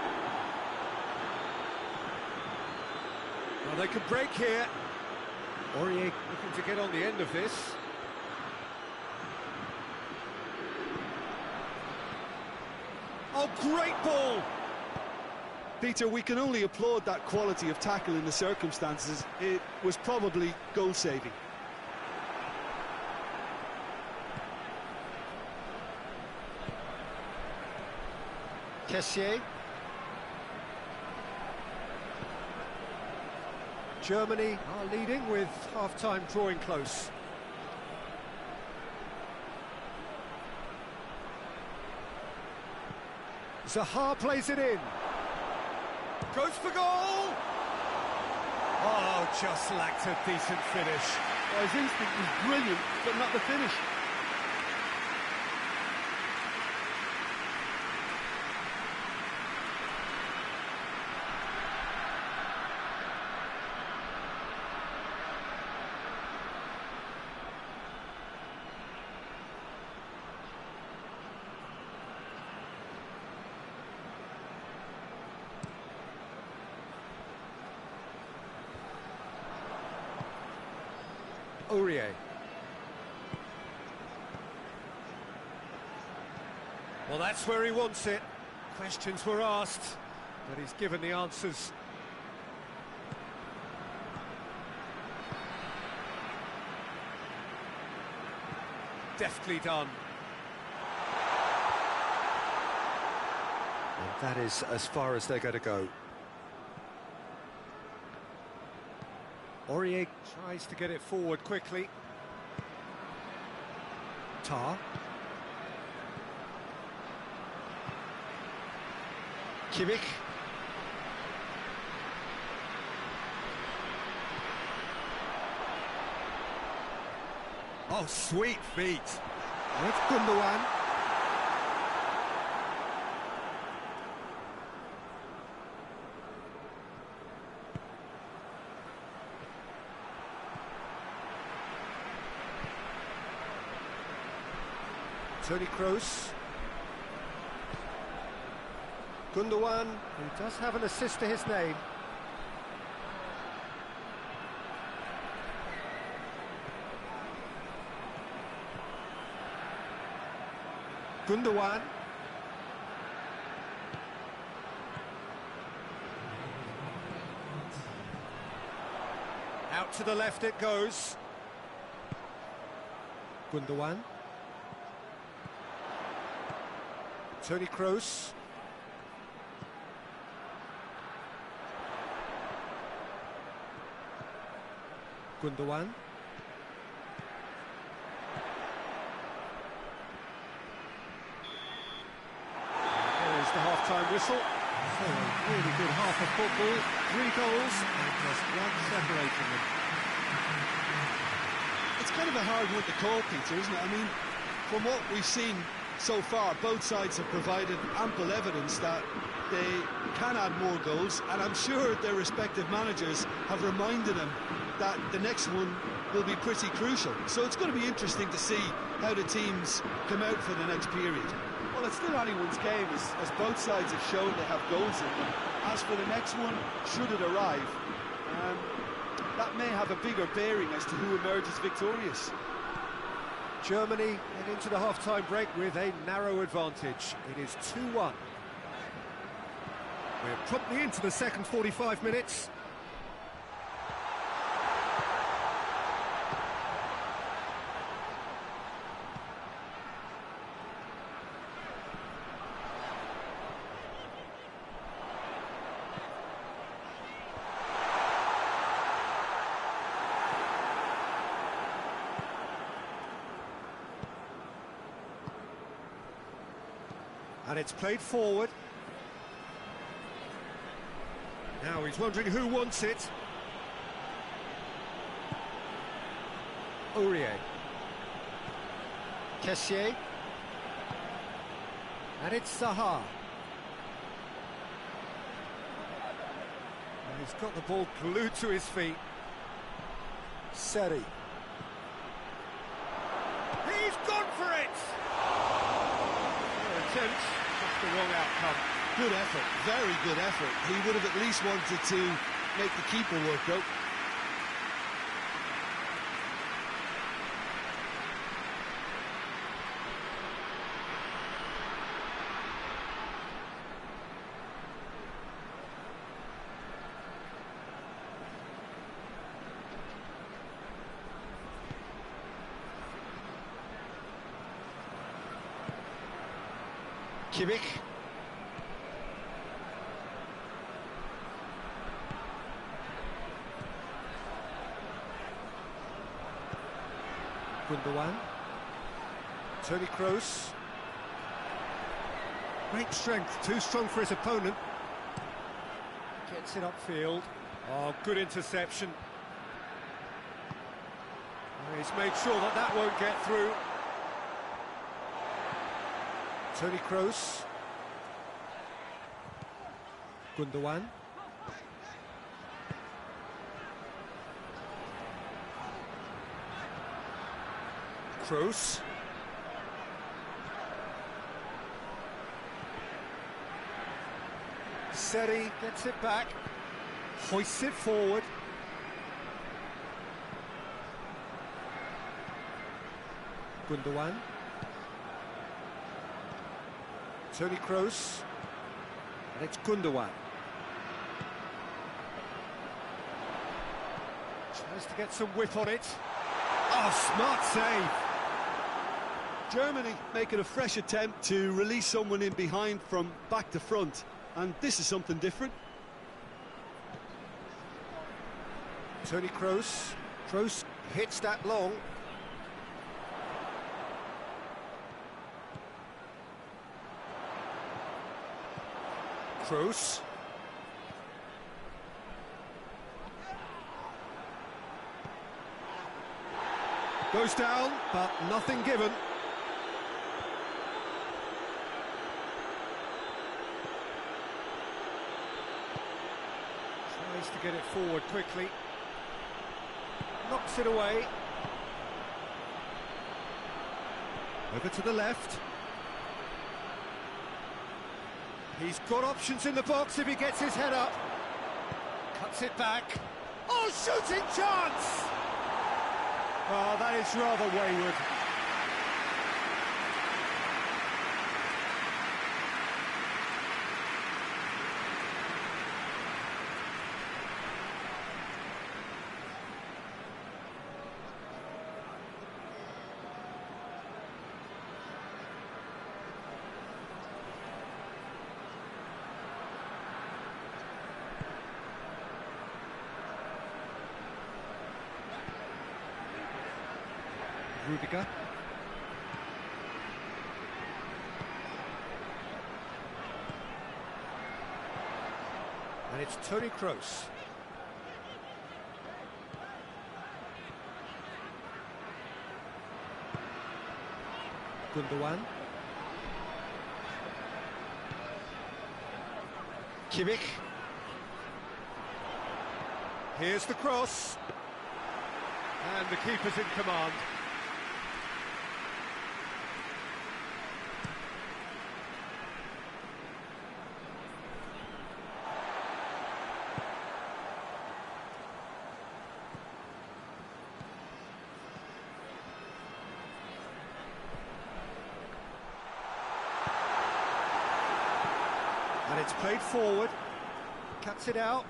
Well, they could break here. Aurier looking to get on the end of this. Oh, great ball! Peter, we can only applaud that quality of tackle in the circumstances. It was probably goal-saving. Kessié. Germany are leading with half-time drawing close. Zaha plays it in. Goes for goal! Oh, just lacked a decent finish. Well, his instinct was brilliant, but not the finish. Aurier. Well, that's where he wants it. Questions were asked, but he's given the answers. Deftly done. And that is as far as they're going to go. Aurier tries to get it forward quickly. Tar. Kimmich. Oh, sweet feet. With Gundogan. Toni Kroos. Gundogan, who does have an assist to his name. Gundogan. Out to the left it goes. Gundogan. Toni Kroos. Gundogan. There's the half-time whistle. So a really good half of football. 3 goals and just one separating them. It's kind of a hard one to call, Peter, isn't it? I mean, from what we've seen so far, both sides have provided ample evidence that they can add more goals, and I'm sure their respective managers have reminded them that the next one will be pretty crucial. So it's going to be interesting to see how the teams come out for the next period. Well, it's still anyone's game, as both sides have shown they have goals in them. As for the next one, should it arrive, that may have a bigger bearing as to who emerges victorious. Germany head into the half-time break with a narrow advantage. It is 2-1. We're promptly into the second 45 minutes. And it's played forward. Now he's wondering who wants it. Aurier. Kessié. And it's Zaha. And he's got the ball glued to his feet. Seri. He's gone for it! Attempt, just the wrong outcome. Good effort, very good effort. He would have at least wanted to make the keeper work, though. Kimmich. Gundogan. Toni Kroos. Great strength, too strong for his opponent. Gets it upfield. Oh, good interception. He's made sure that that won't get through. Toni Kroos. Gundogan. Kroos. Seri gets it back, hoists it forward. Gundogan. Toni Kroos. And it's Gundogan. Tries to get some whip on it. Oh, smart save. Germany making a fresh attempt to release someone in behind from back to front. And this is something different. Toni Kroos. Kroos hits that long. Kroos. Goes down, but nothing given. Tries to get it forward quickly. Knocks it away. Over to the left. He's got options in the box if he gets his head up. Cuts it back. Oh, shooting chance! Oh, that is rather wayward. Rudiger. And it's Toni Kroos. Gundogan. Kimmich. Here's the cross. And the keeper's in command. And it's played forward, cuts it out.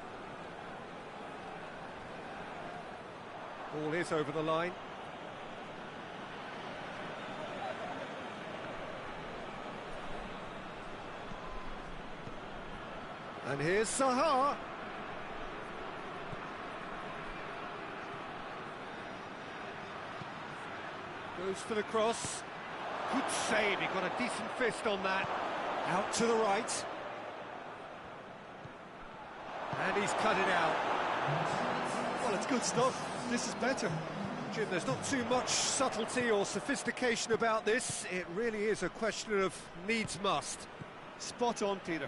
Ball is over the line. And here's Saha. Goes for the cross. Good save, he got a decent fist on that. Out to the right. And he's cut it out. Well, it's good stuff. This is better. Jim, there's not too much subtlety or sophistication about this. It really is a question of needs must. Spot on, Peter.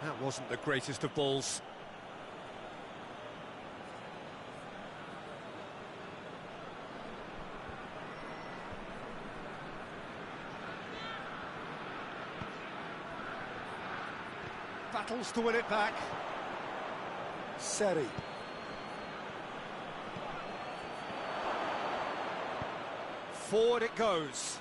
That wasn't the greatest of balls. Battles to win it back. Seri. Forward it goes.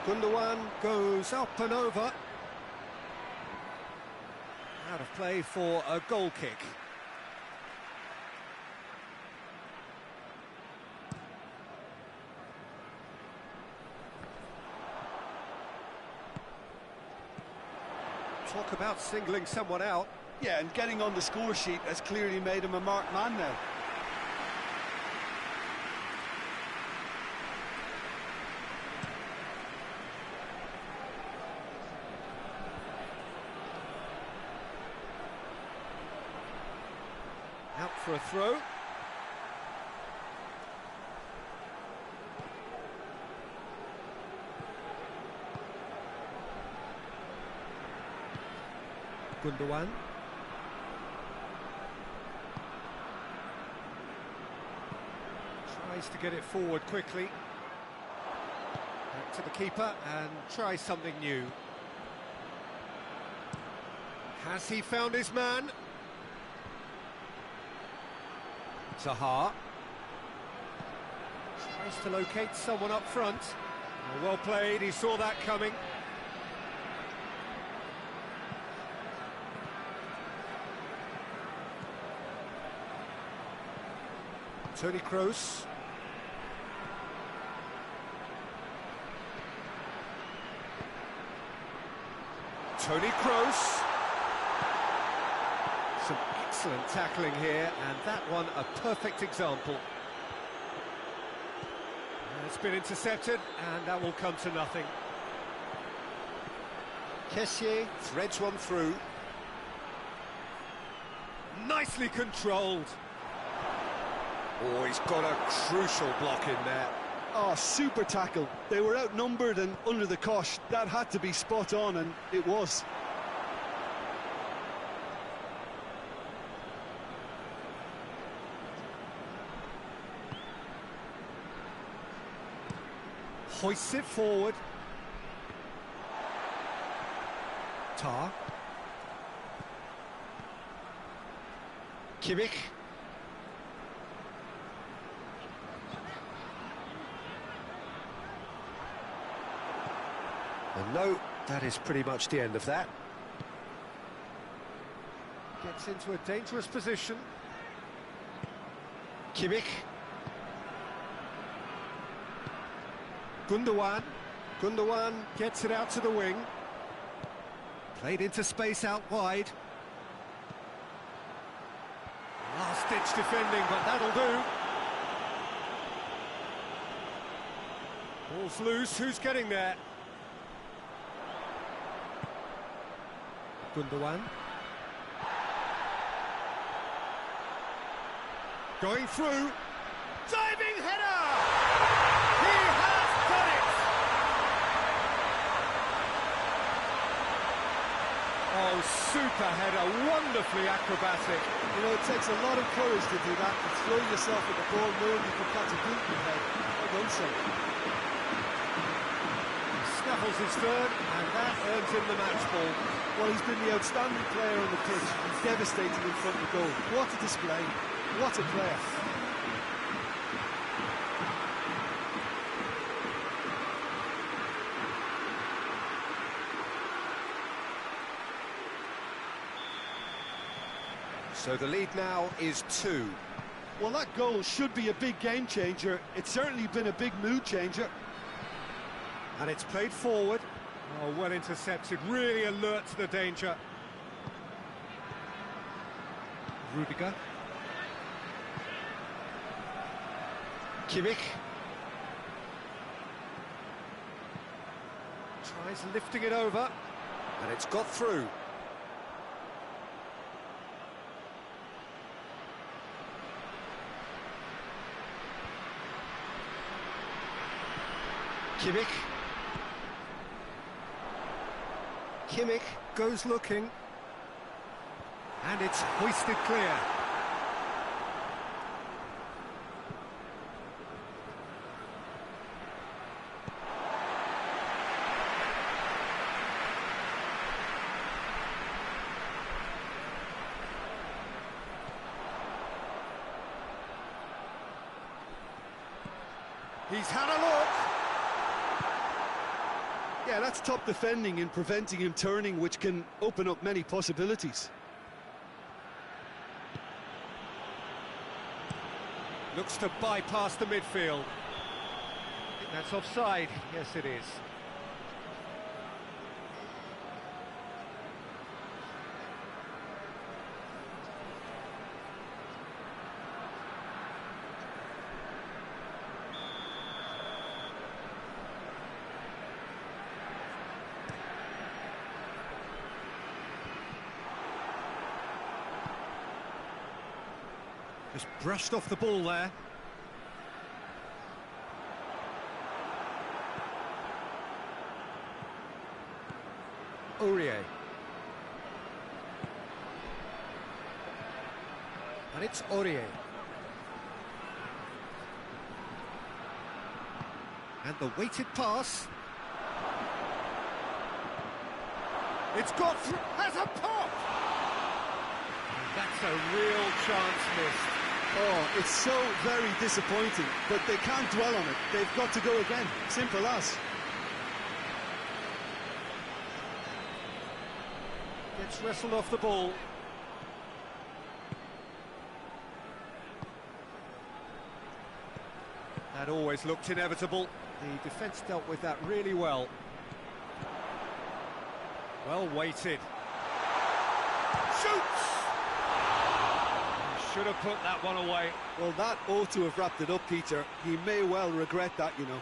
Gundogan goes up and over. Out of play for a goal kick. Talk about singling someone out. Yeah, and getting on the score sheet has clearly made him a marked man now. Out for a throw. Gundogan. Tries to get it forward quickly. Back to the keeper and try something new. Has he found his man? Zaha. Tries to locate someone up front. Well played, he saw that coming. Toni Kroos. Toni Kroos. Some excellent tackling here, and that one a perfect example. It's been intercepted, and that will come to nothing. Kessié threads one through. Nicely controlled. Oh, he's got a crucial block in there. Oh, super tackle. They were outnumbered and under the cosh. That had to be spot on, and it was. Hoists it forward. Tar. Kimmich. And no, that is pretty much the end of that. Gets into a dangerous position. Kimmich. Gundogan. Gundogan gets it out to the wing. Played into space out wide. Last-ditch defending, but that'll do. Ball's loose, who's getting there? Gundogan. Going through. Diving header! He has done it! Oh, super header, wonderfully acrobatic. You know, it takes a lot of courage to do that, to throw yourself at the ball knowing you can catch a boot in your head. Well done, sir. Snaffles his third, and that earns him the match ball. Well, he's been the outstanding player on the pitch. He's devastating in front of goal. What a display. What a player. So the lead now is 2. Well, that goal should be a big game changer. It's certainly been a big mood changer. And it's played forward. Oh, well intercepted, really alert to the danger. Rudiger. Kimmich. Tries lifting it over. And it's got through. Kimmich. Kimmich goes looking. And it's hoisted clear. He's had a look. Yeah, that's top defending and preventing him turning, which can open up many possibilities. Looks to bypass the midfield. I think that's offside. Yes, it is. Just brushed off the ball there. Aurier. And it's Aurier. And the weighted pass. It's got through, has a pop! That's a real chance missed. Oh, it's so very disappointing, but they can't dwell on it. They've got to go again. Simple as. Gets wrestled off the ball. That always looked inevitable. The defence dealt with that really well. Well weighted. Shoots! He should have put that one away. Well, that ought to have wrapped it up, Peter. He may well regret that, you know.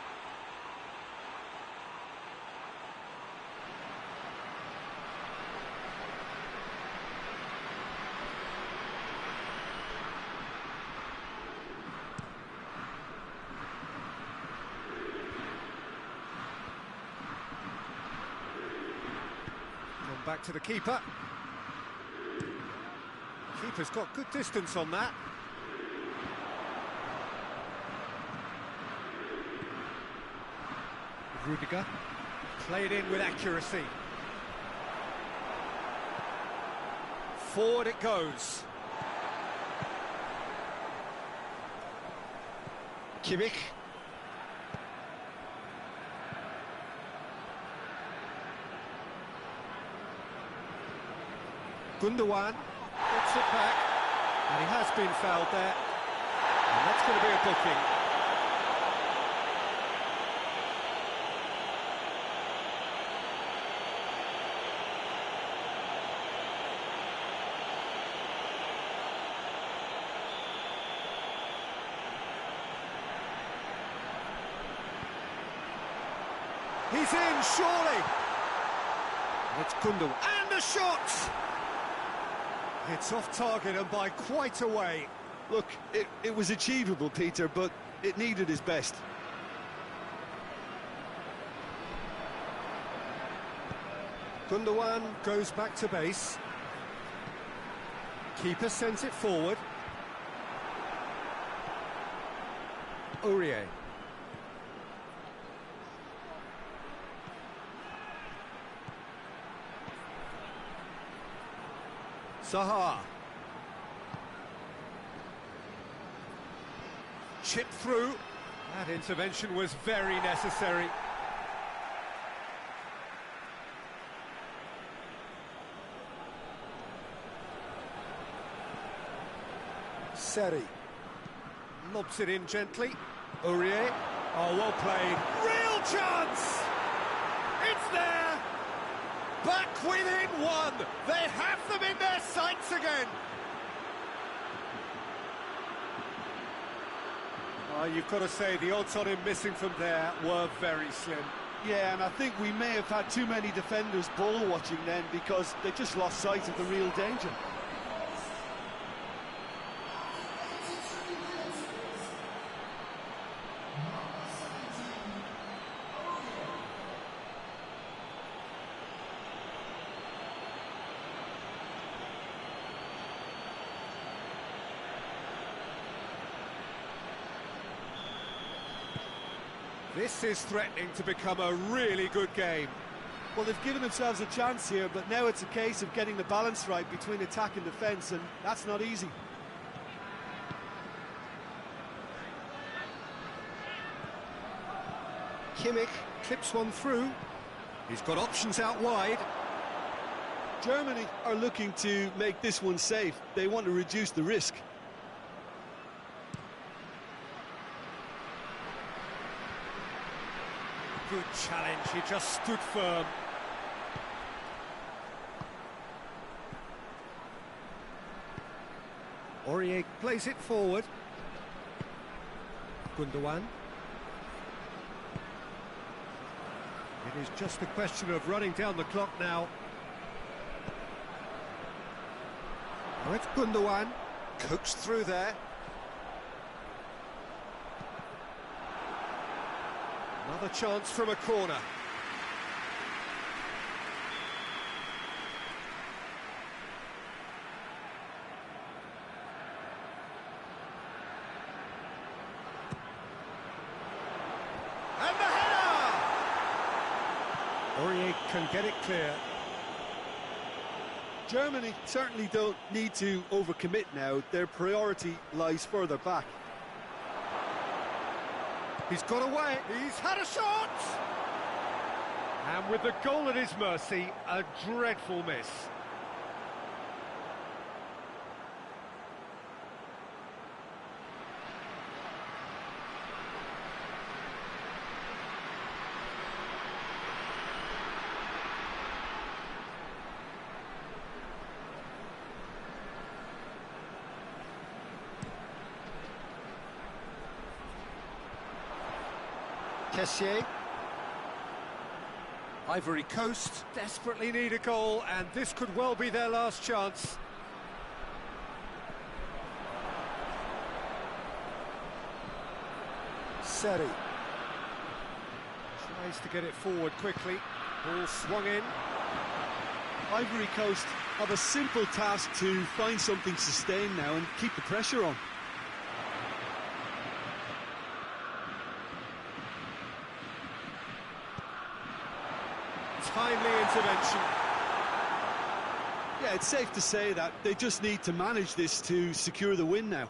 Back to the keeper. Keeper's got good distance on that. Rudiger played in with accuracy. Forward it goes. Kimmich. Gundogan gets it back, and he has been fouled there, and that's going to be a booking. He's in, surely. And it's Gundogan, and the shot! It's off target and by quite a way. Look, it was achievable, Peter, but it needed his best. Gundogan goes back to base. Keeper sends it forward. Aurier. Zaha. Chip through. That intervention was very necessary. Seri. Lobs it in gently. Aurier. Oh, well played. Real chance! It's there! Back within one! They have them in their sights again! You've got to say, the odds on him missing from there were very slim. Yeah, and I think we may have had too many defenders ball watching then because they just lost sight of the real danger. This is threatening to become a really good game. Well, they've given themselves a chance here, but now it's a case of getting the balance right between attack and defence, and that's not easy. Kimmich clips one through. He's got options out wide. Germany are looking to make this one safe. They want to reduce the risk. Good challenge, he just stood firm. Aurier plays it forward. Gundogan. It is just a question of running down the clock now. Oh, it's Gundogan. Coaxed through there. Another chance from a corner. And the header! Aurier can get it clear. Germany certainly don't need to overcommit now. Their priority lies further back. He's got away, he's had a shot! And with the goal at his mercy, a dreadful miss. Kessier. Ivory Coast desperately need a goal, and this could well be their last chance. Seri tries to get it forward quickly. Ball swung in. Ivory Coast have a simple task to find something sustained now and keep the pressure on. Timely intervention. Yeah, it's safe to say that they just need to manage this to secure the win now.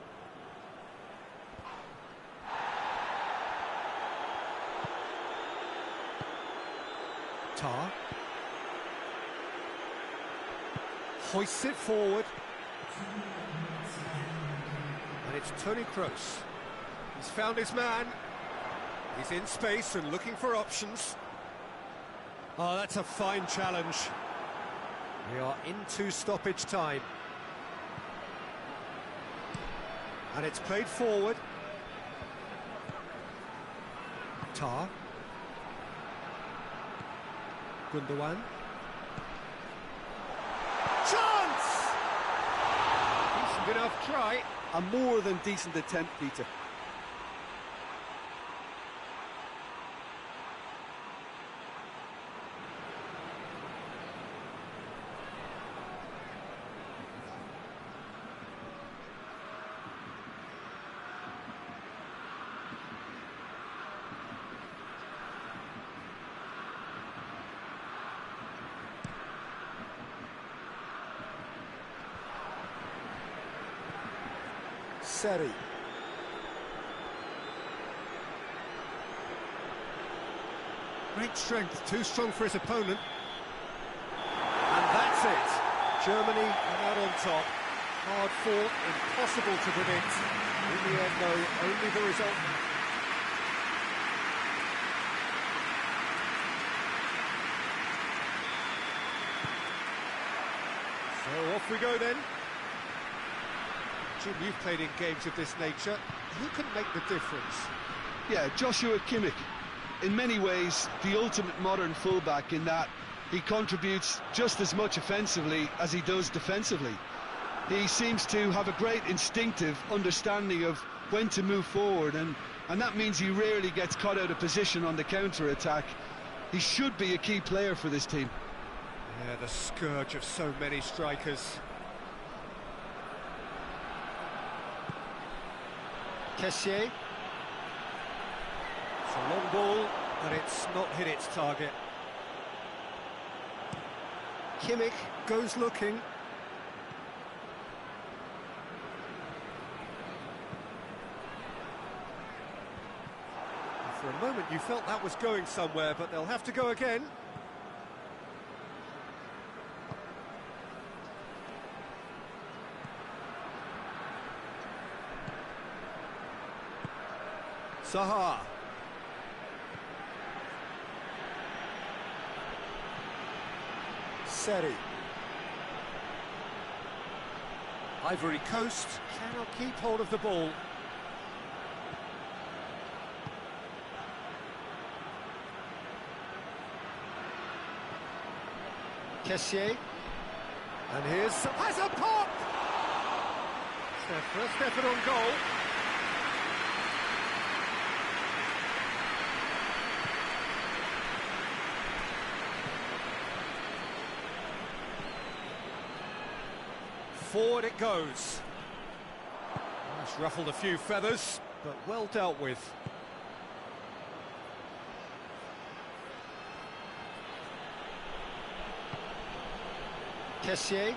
Tar hoists it forward. And it's Toni Kroos. He's found his man. He's in space and looking for options. Oh, that's a fine challenge. We are into stoppage time. And it's played forward. Tar. Gundogan. Chance! Decent enough try. A more than decent attempt, Peter. Seri. Great strength, too strong for his opponent. And that's it. Germany are out on top. Hard fought, impossible to predict. In the end, though, only the result. So off we go then. Jim, you've played in games of this nature. Who can make the difference? Yeah, Joshua Kimmich. In many ways, the ultimate modern fullback in that he contributes just as much offensively as he does defensively. He seems to have a great instinctive understanding of when to move forward, and that means he rarely gets caught out of position on the counter-attack. He should be a key player for this team. Yeah, the scourge of so many strikers. Kessier. It's a long ball, and it's not hit its target. Kimmich goes looking. For a moment you felt that was going somewhere, but they'll have to go again. Zaha. Seri. Ivory Coast cannot keep hold of the ball. Kessier. And here's... has a pop! It's their first effort on goal. forward it goes. It's ruffled a few feathers, but well dealt with. Kessié.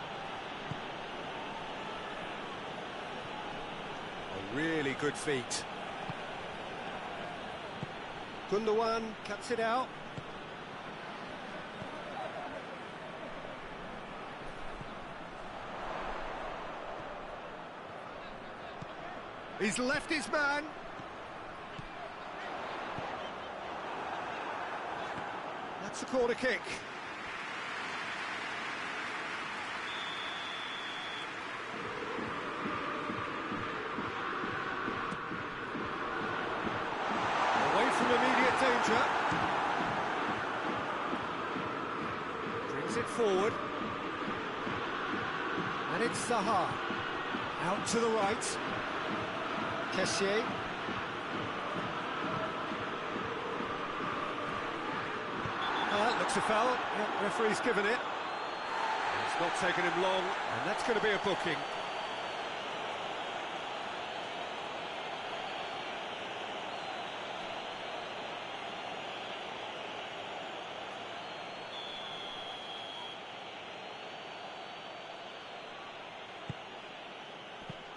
A really good feat. Gundogan cuts it out. He's left his man. That's a corner kick. Away from immediate danger. Brings it forward. And it's Zaha. Out to the right. Kessié. Looks a foul. Yeah, referee's given it. It's not taken him long, and that's going to be a booking.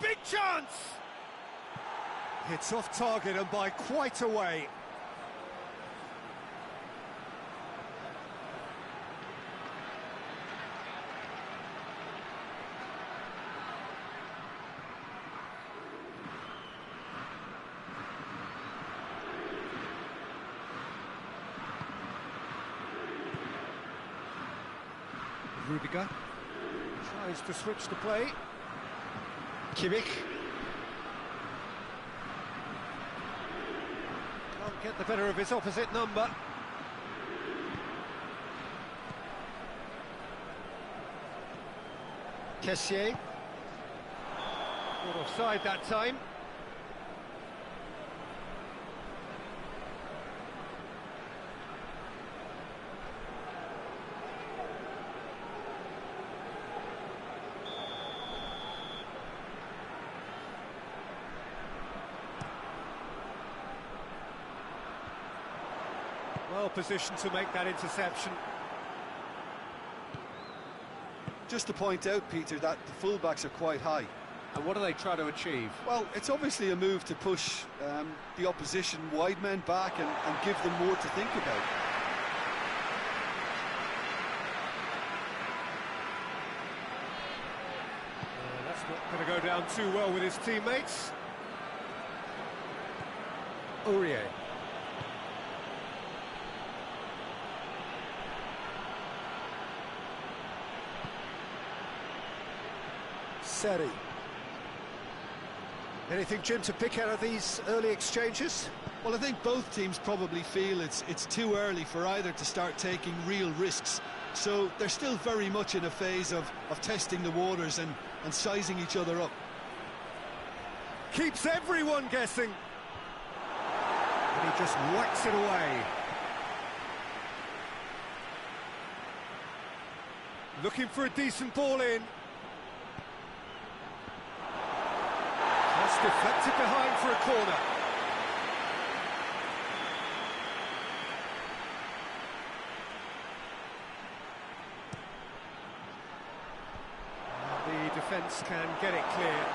Big chance! It's off target and by quite a way. Rudiger tries to switch the play. Kimmich. Can't get the better of his opposite number. Kessié. Not offside that time. Well positioned to make that interception. Just to point out, Peter, that the fullbacks are quite high. And what do they try to achieve? Well, it's obviously a move to push the opposition wide men back and give them more to think about. That's not going to go down too well with his teammates. Aurier. Seri. Anything, Jim, to pick out of these early exchanges? Well, I think both teams probably feel it's too early for either to start taking real risks. So they're still very much in a phase of testing the waters and sizing each other up. Keeps everyone guessing. And he just whacks it away. Looking for a decent ball in. Deflected behind for a corner. The defence can get it clear.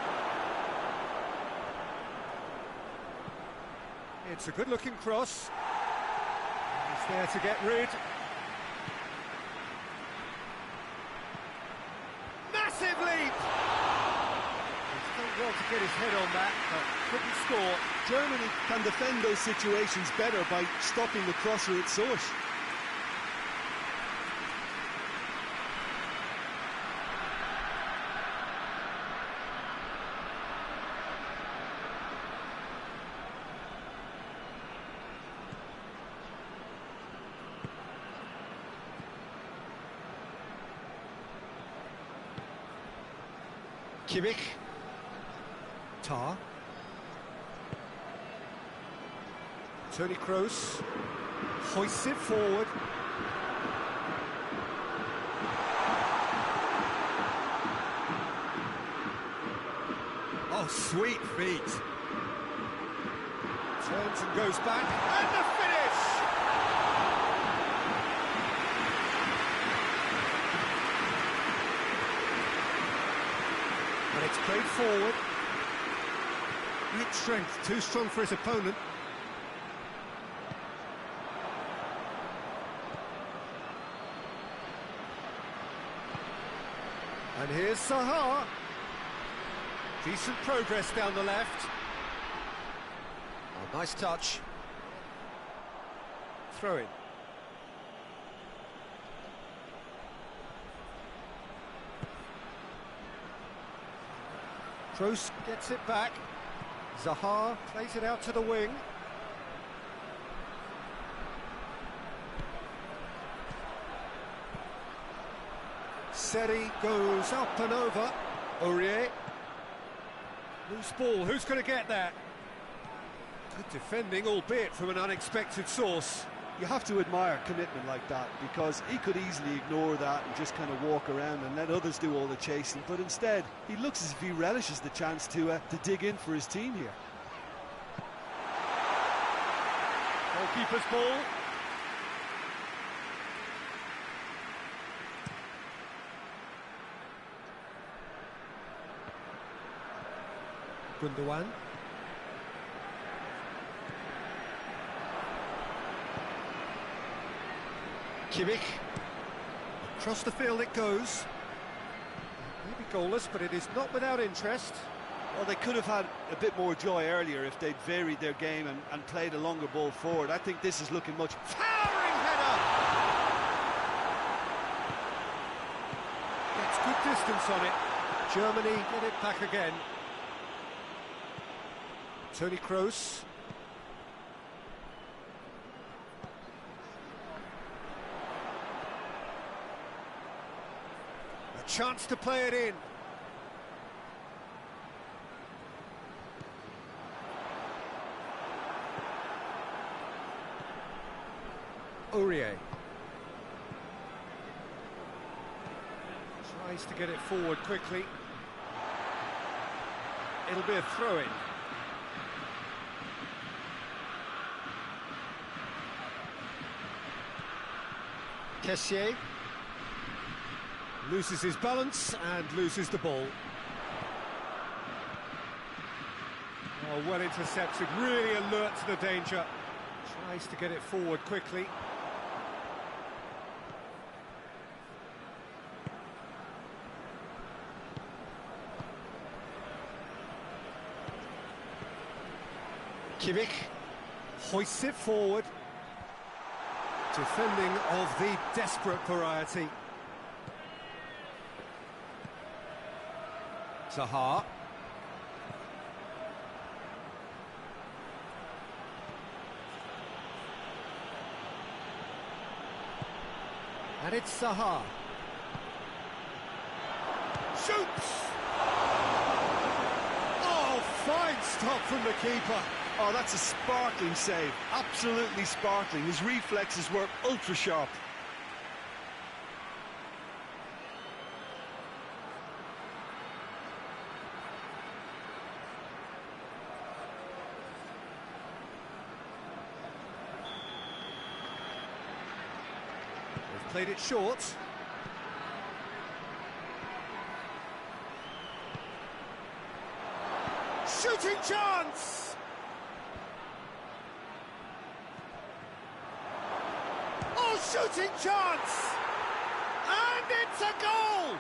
It's a good-looking cross. He's there to get rid. Massive leap! Well to get his head on that, but couldn't score. Germany can defend those situations better by stopping the crosser at source. Kimmich. Tar. Toni Kroos hoists it forward. Oh, sweet feet. Turns and goes back, and the finish! And it's played forward. Great strength, too strong for his opponent. And here's Zaha. Decent progress down the left. Oh, nice touch. Throw in. Kroos gets it back. Zaha plays it out to the wing. Seri goes up and over. Aurier. Loose ball, who's going to get that? Good defending, albeit from an unexpected source. You have to admire commitment like that, because he could easily ignore that and just kind of walk around and let others do all the chasing, but instead he looks as if he relishes the chance to dig in for his team here. Goalkeeper's ball. Gundogan. Kimmich. Across the field it goes. Maybe goalless, but it is not without interest. Well, they could have had a bit more joy earlier if they'd varied their game and played a longer ball forward. I think this is looking much... Towering header! Gets good distance on it. Germany get it back again. Toni Kroos. A chance to play it in. Aurier. Tries to get it forward quickly. It'll be a throw-in. Kessié loses his balance and loses the ball. Oh, well intercepted, really alert to the danger. Tries to get it forward quickly. Kimmich hoists it forward. Defending of the desperate variety. Zaha. And it's Zaha. Shoots! Oh, fine stop from the keeper. Oh, that's a sparkling save, absolutely sparkling. His reflexes were ultra sharp. They've played it short. Shooting chance! Shooting chance! And it's a goal!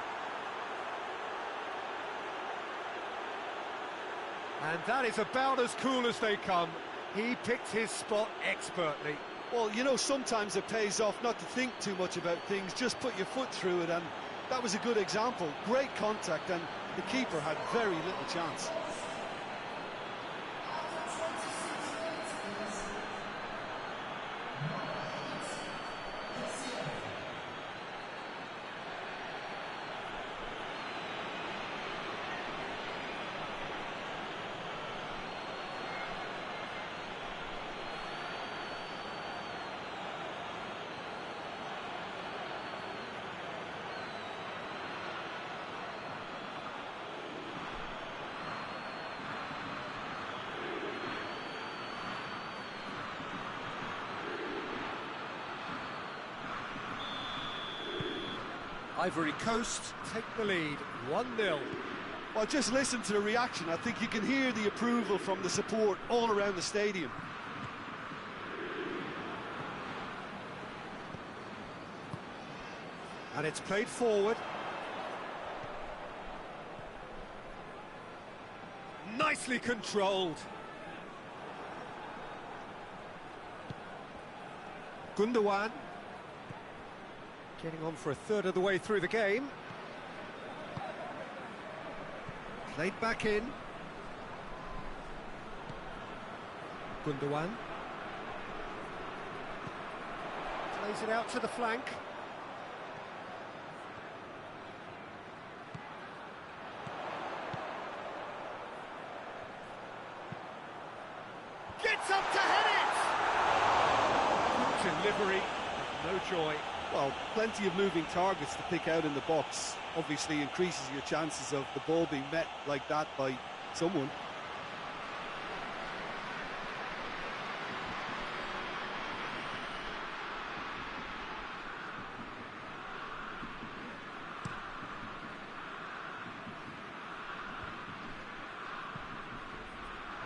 And that is about as cool as they come. He picked his spot expertly. Well, you know, sometimes it pays off not to think too much about things, just put your foot through it, and that was a good example. Great contact, and the keeper had very little chance. Ivory Coast take the lead, 1-0. Well, just listen to the reaction. I think you can hear the approval from the support all around the stadium. And it's played forward. Nicely controlled. Gundogan. Getting on for a third of the way through the game. Played back in. Gundogan. Plays it out to the flank. Gets up to head it! Delivery, no joy. Well, plenty of moving targets to pick out in the box. Obviously increases your chances of the ball being met like that by someone.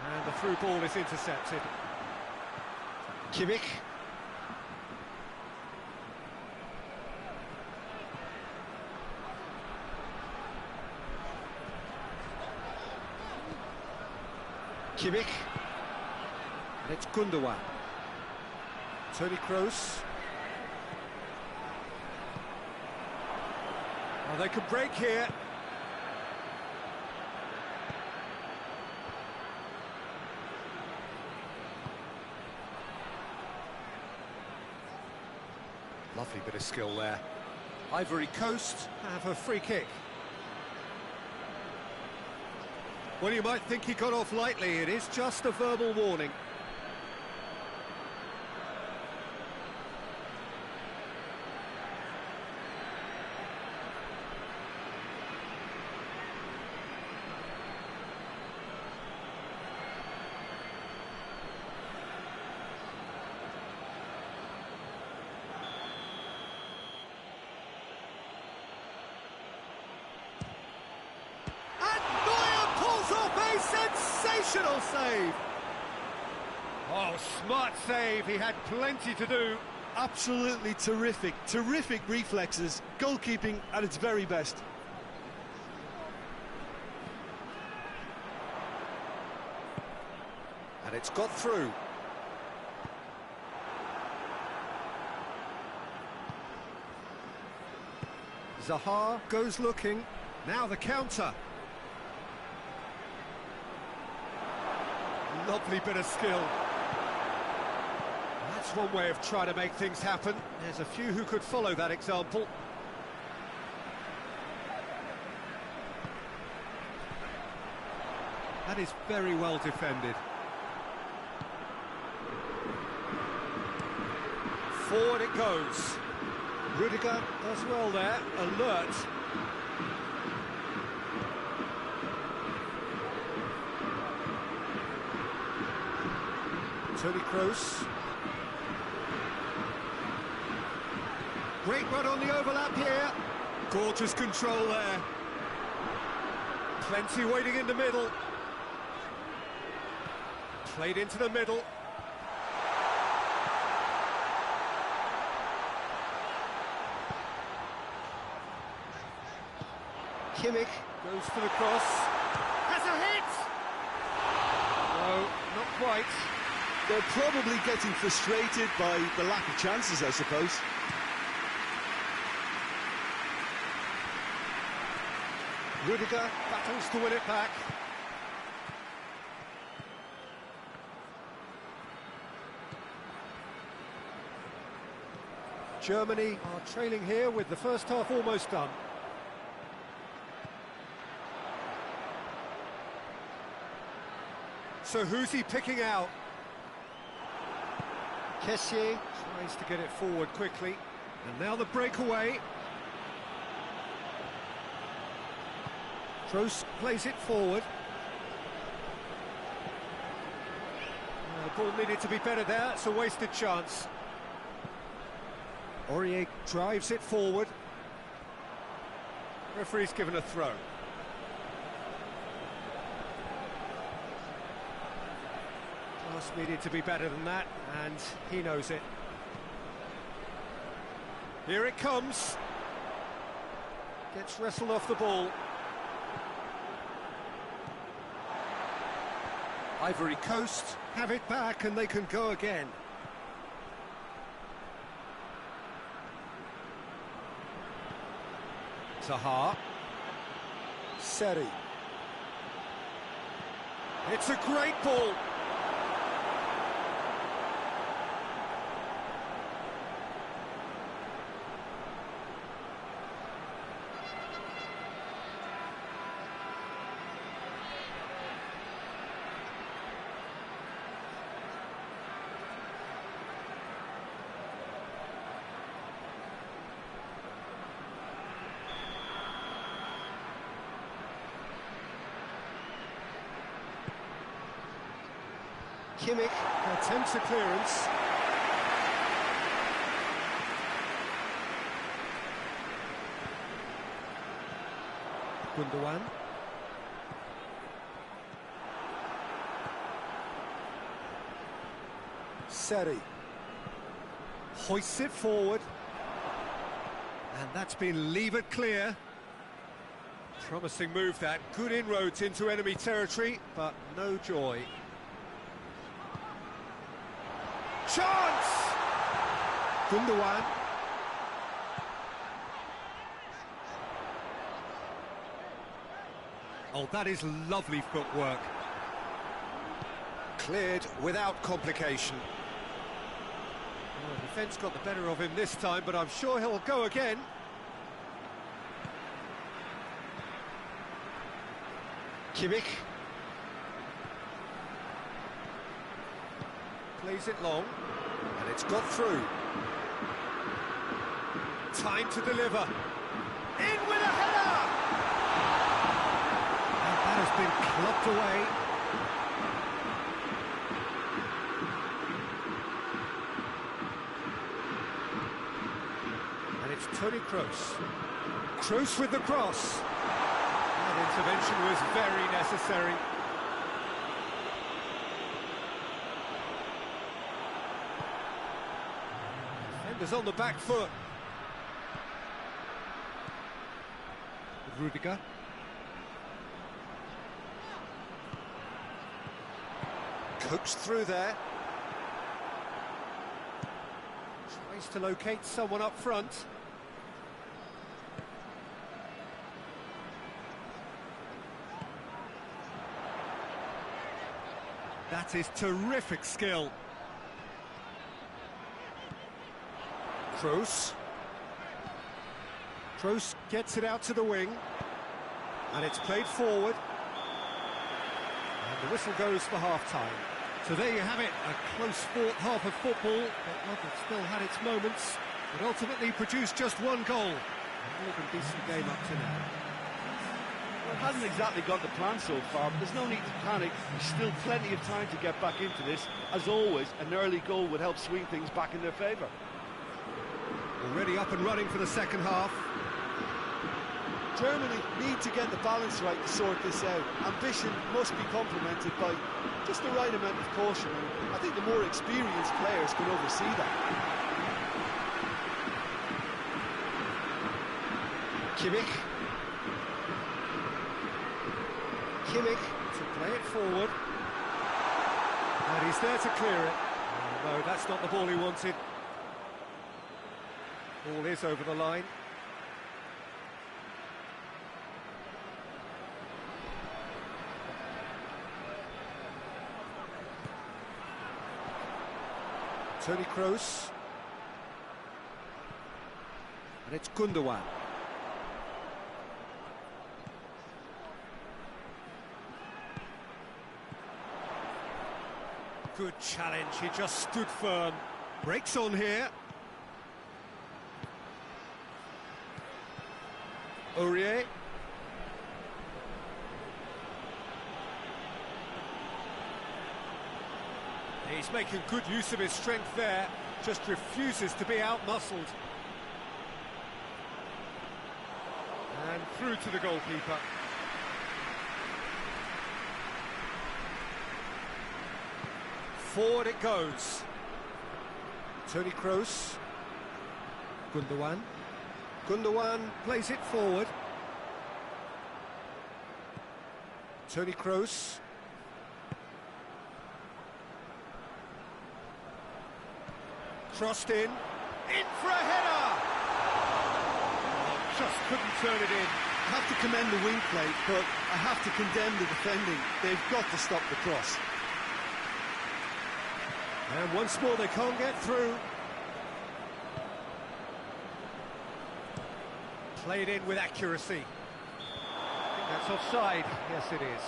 And the through ball is intercepted. Kimmich. Kimmich. And it's Gundogan. Toni Kroos. Oh, they could break here. Lovely bit of skill there. Ivory Coast have a free kick. Well, you might think he got off lightly. It is just a verbal warning. Sensational save! Oh, smart save, he had plenty to do. Absolutely terrific, terrific reflexes, goalkeeping at its very best. And it's got through. Zaha goes looking, now the counter. Lovely bit of skill. That's one way of trying to make things happen. There's a few who could follow that example. That is very well defended. Forward it goes. Rudiger does well there, alert. Toni Kroos. Great run on the overlap here. Gorgeous control there. Plenty waiting in the middle. Played into the middle. Kimmich goes for the cross. Has a hit! No, not quite. They're probably getting frustrated by the lack of chances, I suppose. Rudiger battles to win it back. Germany are trailing here with the first half almost done. So who's he picking out? Kessié tries to get it forward quickly, and now the breakaway. Kroos plays it forward. The ball needed to be better there, it's a wasted chance. Aurier drives it forward. Referee's given a throw. Pass needed to be better than that, and he knows it. Here it comes. Gets wrestled off the ball. Ivory Coast have it back and they can go again. Zaha. Seri. It's a great ball. Kimmich attempts a clearance. Gundogan. Seri. Hoists it forward. And that's been levered clear. Promising move that. Good inroads into enemy territory, but no joy. Chance! Gundogan. Oh, that is lovely footwork. Cleared without complication. Well, the defence got the better of him this time, but I'm sure he'll go again. Kimmich. Plays it long, and it's got through. Time to deliver. In with a header! And that has been clubbed away. And it's Toni Kroos. Kroos with the cross. That intervention was very necessary. Defenders on the back foot. Rudiger. Coaxed through there. Tries to locate someone up front. That is terrific skill. Kroos. Kroos gets it out to the wing. And it's played forward. And the whistle goes for half-time. So there you have it, a close-fought half of football, but one that still had its moments, but ultimately produced just one goal. A more than decent game up to now. Well, it hasn't exactly got the plan so far, but there's no need to panic. There's still plenty of time to get back into this. As always, an early goal would help swing things back in their favour. Already up and running for the second half. Germany need to get the balance right to sort this out. Ambition must be complemented by just the right amount of caution, and I think the more experienced players can oversee that. Kimmich. Kimmich to play it forward. And he's there to clear it. Oh, no, that's not the ball he wanted. Ball is over the line. Toni Kroos. And it's Gundogan. Good challenge, he just stood firm. Breaks on here. Aurier. He's making good use of his strength there, just refuses to be out-muscled. And through to the goalkeeper. Forward it goes. Toni Kroos. Gundogan. Gundogan plays it forward. Toni Kroos. Crossed in for a header! Oh, just couldn't turn it in. I have to commend the wing play, but I have to condemn the defending. They've got to stop the cross. And once more they can't get through. Played in with accuracy. I think that's offside. Yes, it is.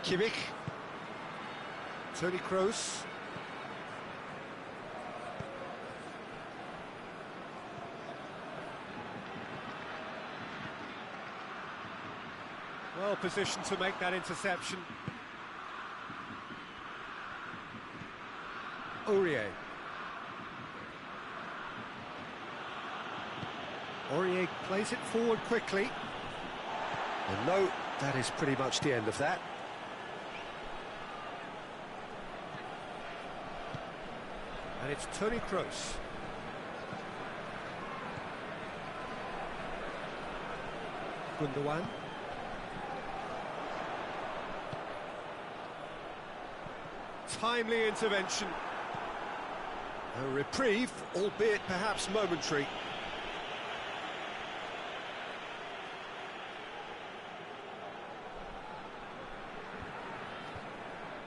Kimmich. Toni Kroos. Well positioned to make that interception. Aurier. Aurier plays it forward quickly. And no, that is pretty much the end of that. And it's Toni Kroos. Gundogan. Timely intervention. A reprieve, albeit perhaps momentary.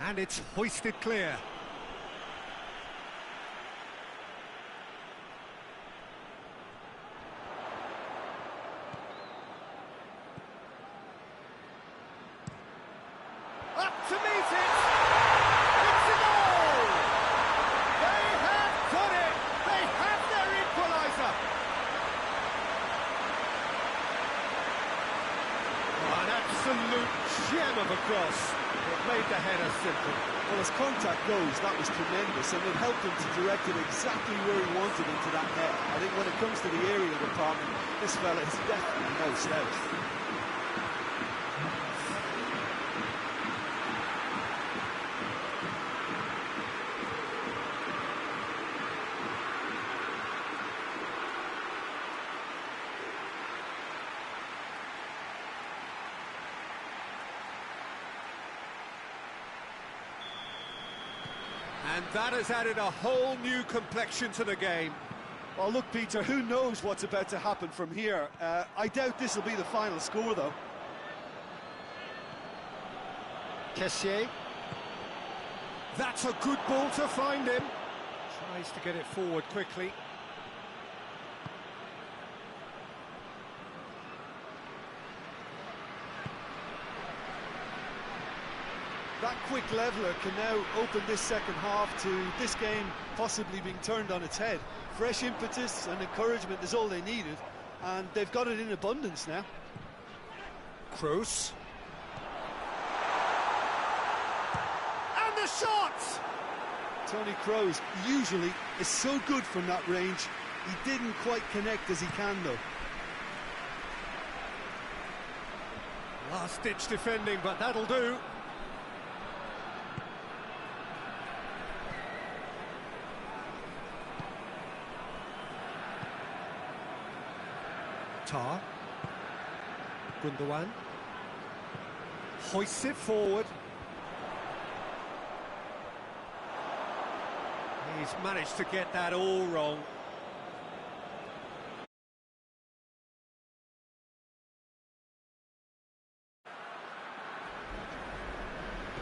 And it's hoisted clear. Up to meet it! It's a goal! They have done it! They have their equaliser! Oh, an absolute gem of a cross. It made the header simple. Well, as contact goes, that was tremendous, and it helped him to direct it exactly where he wanted into that net. I think when it comes to the area department, this fella is definitely no slouch. And that has added a whole new complexion to the game. Well, look, Peter, who knows what's about to happen from here? I doubt this will be the final score, though. Kessié. That's a good ball to find him. Tries to get it forward quickly. That quick leveller can now open this second half to this game possibly being turned on its head. Fresh impetus and encouragement is all they needed, and they've got it in abundance now. Kroos. And the shot! Toni Kroos usually is so good from that range. He didn't quite connect as he can, though. Last-ditch defending, but that'll do. Tar. Gundogan. Hoists it forward. He's managed to get that all wrong.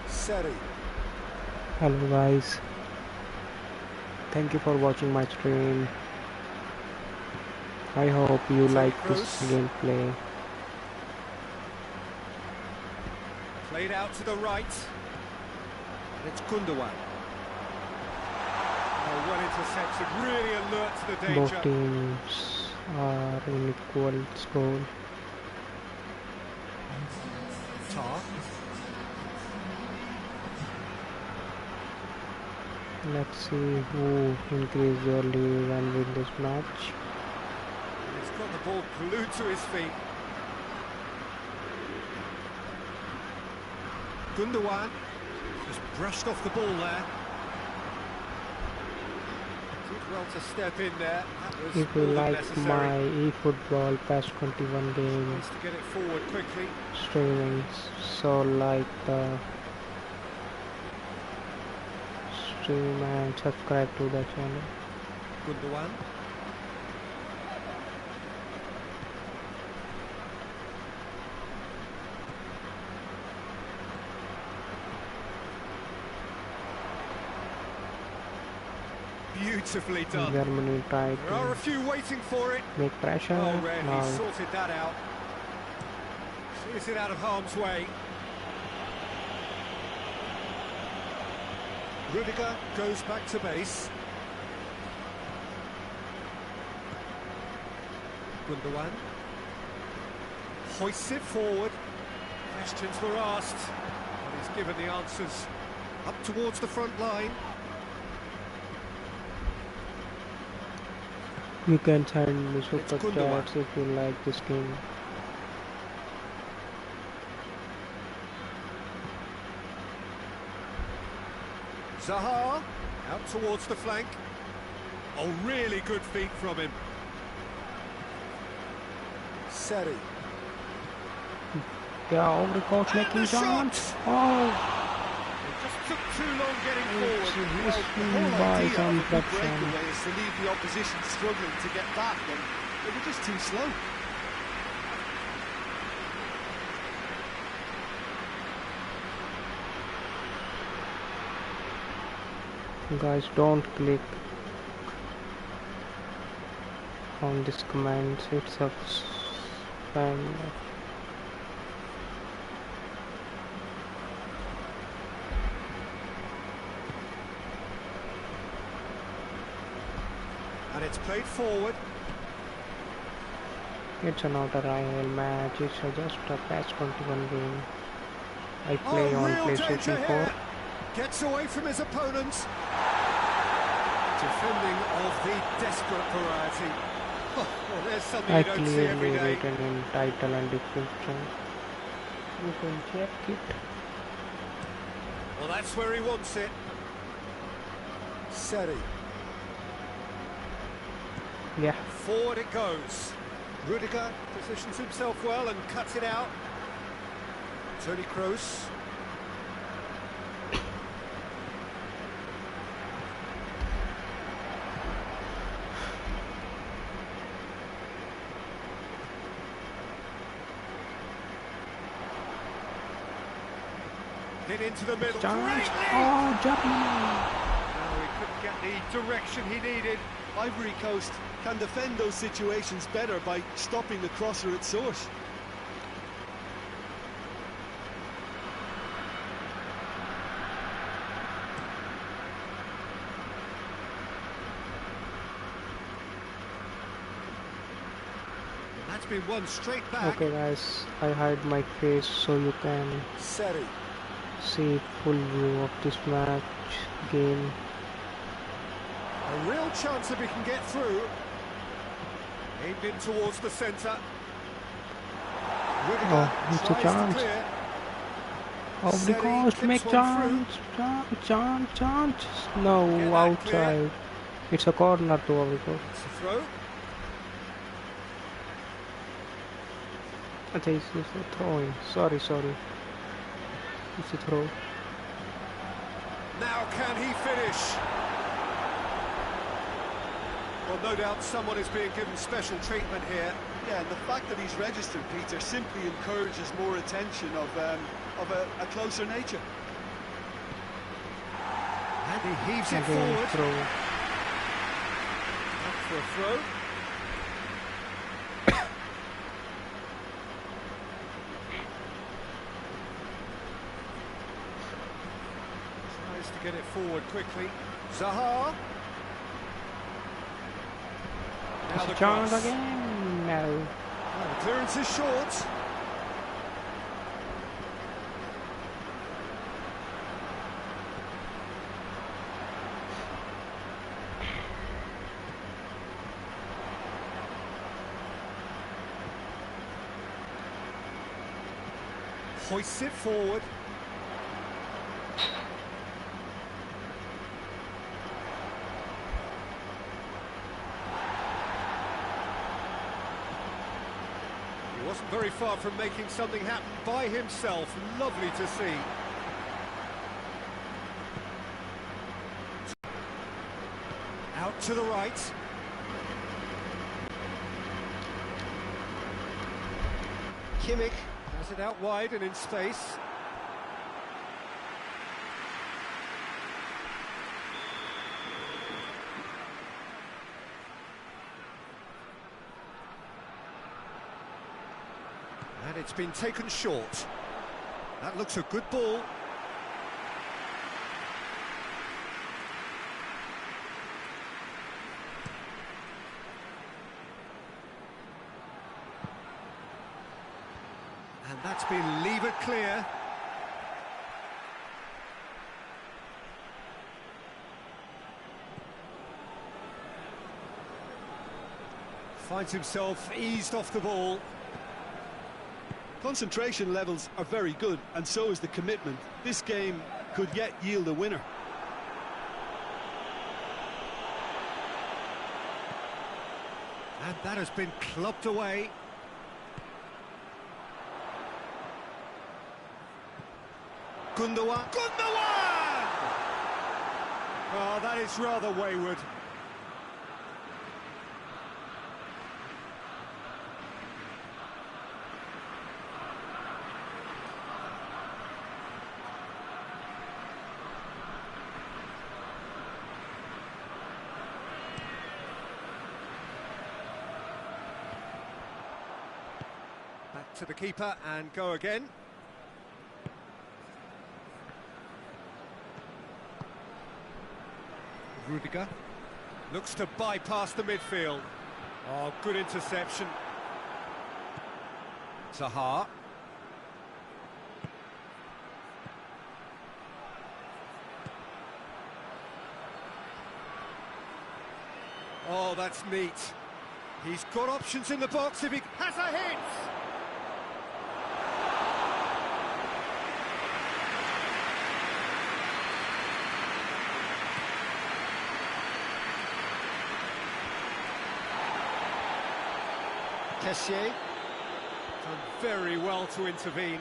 Seri. Hello guys, thank you for watching my stream. I hope you like this gameplay. Played out to the right. And it's Gundogan. Oh, well intercepted, really alert to the danger. Both teams are in equal score. Tar. Let's see who increase their lead and win this match. He's got the ball glued to his feet. Gundogan just brushed off the ball there. Did well to step in there. That was if you like my eFootball PES 21 game needs to get it forward quickly. Streaming, so like the stream and subscribe to the channel. Gundogan. Beautifully done. Germany tried There are a few waiting for it. make pressure. Oh, Red, Now he sorted that out. Clears it out of harm's way. Rudiger goes back to base. Gundogan hoists it forward. Questions were asked, and he's given the answers. Up towards the front line. you can send me super chats if you like this game. Zaha out towards the flank. Oh, really good feet from him. Seri. Yeah, Ivory Coast making chance. Oh, It just took too long getting forward. it's missed by some fraction. Breakaway is to leave the opposition struggling to get back, and they were just too slow. Guys, don't click on this command, it's a spam. And it's played forward. It's not a real match, it's just a PES 21 game. I play on real PlayStation danger 4. here. Gets away from his opponents. Defending of the desperate variety. Oh, well, there's something I you don't see every clearly day. written in title and description. You can check it. Well, that's where he wants it. Seri. Yeah. Forward it goes. Rudiger positions himself well and cuts it out. Toni Kroos. Hit into the middle. Chance. Great Oh, Germany. No, he couldn't get the direction he needed. Ivory Coast can defend those situations better by stopping the crosser at source. That's been one straight back. Okay guys, I hide my face so you can Seri. see full view of this match game. A real chance if he can get through. Aimed in towards the centre. Oh, it's a chance. Ivory Coast, make chance. Chance. No, outside. It's a corner to Ivory Coast. It's a throw. Okay, it's a throwing. Sorry. It's a throw. Now can he finish? Well, no doubt someone is being given special treatment here. Yeah, and the fact that he's registered, Peter, simply encourages more attention of a closer nature. And he heaves it Again, forward. throw. Up for a throw. Tries to get it forward quickly. Zaha. Now the chance cross. again. No. Well, the clearance is short. Hoists it forward. He wasn't very far from making something happen by himself. Lovely to see. Out to the right. Kimmich has it out wide and in space. And it's been taken short. That looks a good ball. And that's been levered clear. Finds himself eased off the ball. Concentration levels are very good, and so is the commitment. This game could yet yield a winner. And that has been clubbed away. Gundogan. Gundogan! Oh, that is rather wayward. Back to the keeper and go again. Rudiger looks to bypass the midfield. Oh, good interception. Zaha. Oh, that's neat. He's got options in the box if he has a hit. Kessié done very well to intervene.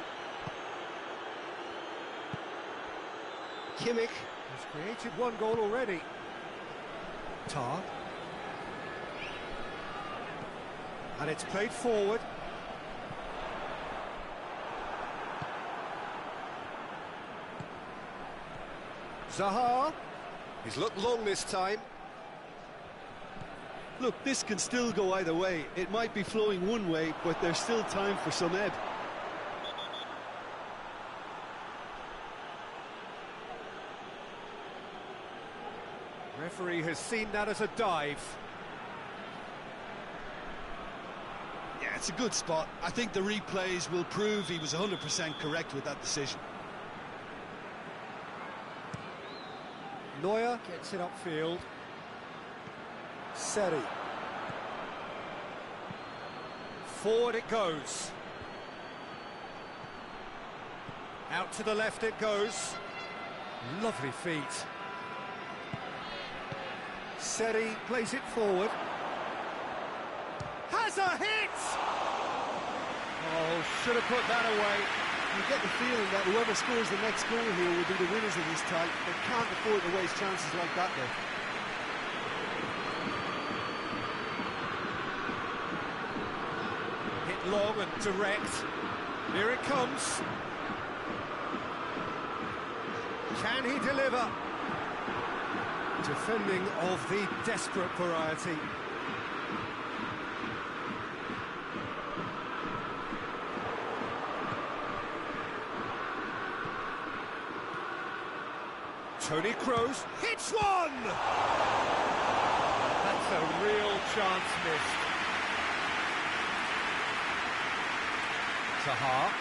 Kimmich has created one goal already. Tar. And it's played forward. Zaha. He's looked long this time. Look, this can still go either way. It might be flowing one way, but there's still time for some ebb. Referee has seen that as a dive. Yeah, it's a good spot. I think the replays will prove he was 100% correct with that decision. Neuer gets it upfield. Seri. Forward it goes. Out to the left it goes. Lovely feet. Seri plays it forward. Has a hit! Oh, should have put that away. You get the feeling that whoever scores the next goal here will be the winners of this tie. They can't afford to waste chances like that there. Long and direct. Here it comes. Can he deliver? Defending of the desperate variety. Toni Kroos hits one! That's a real chance missed. Zaha.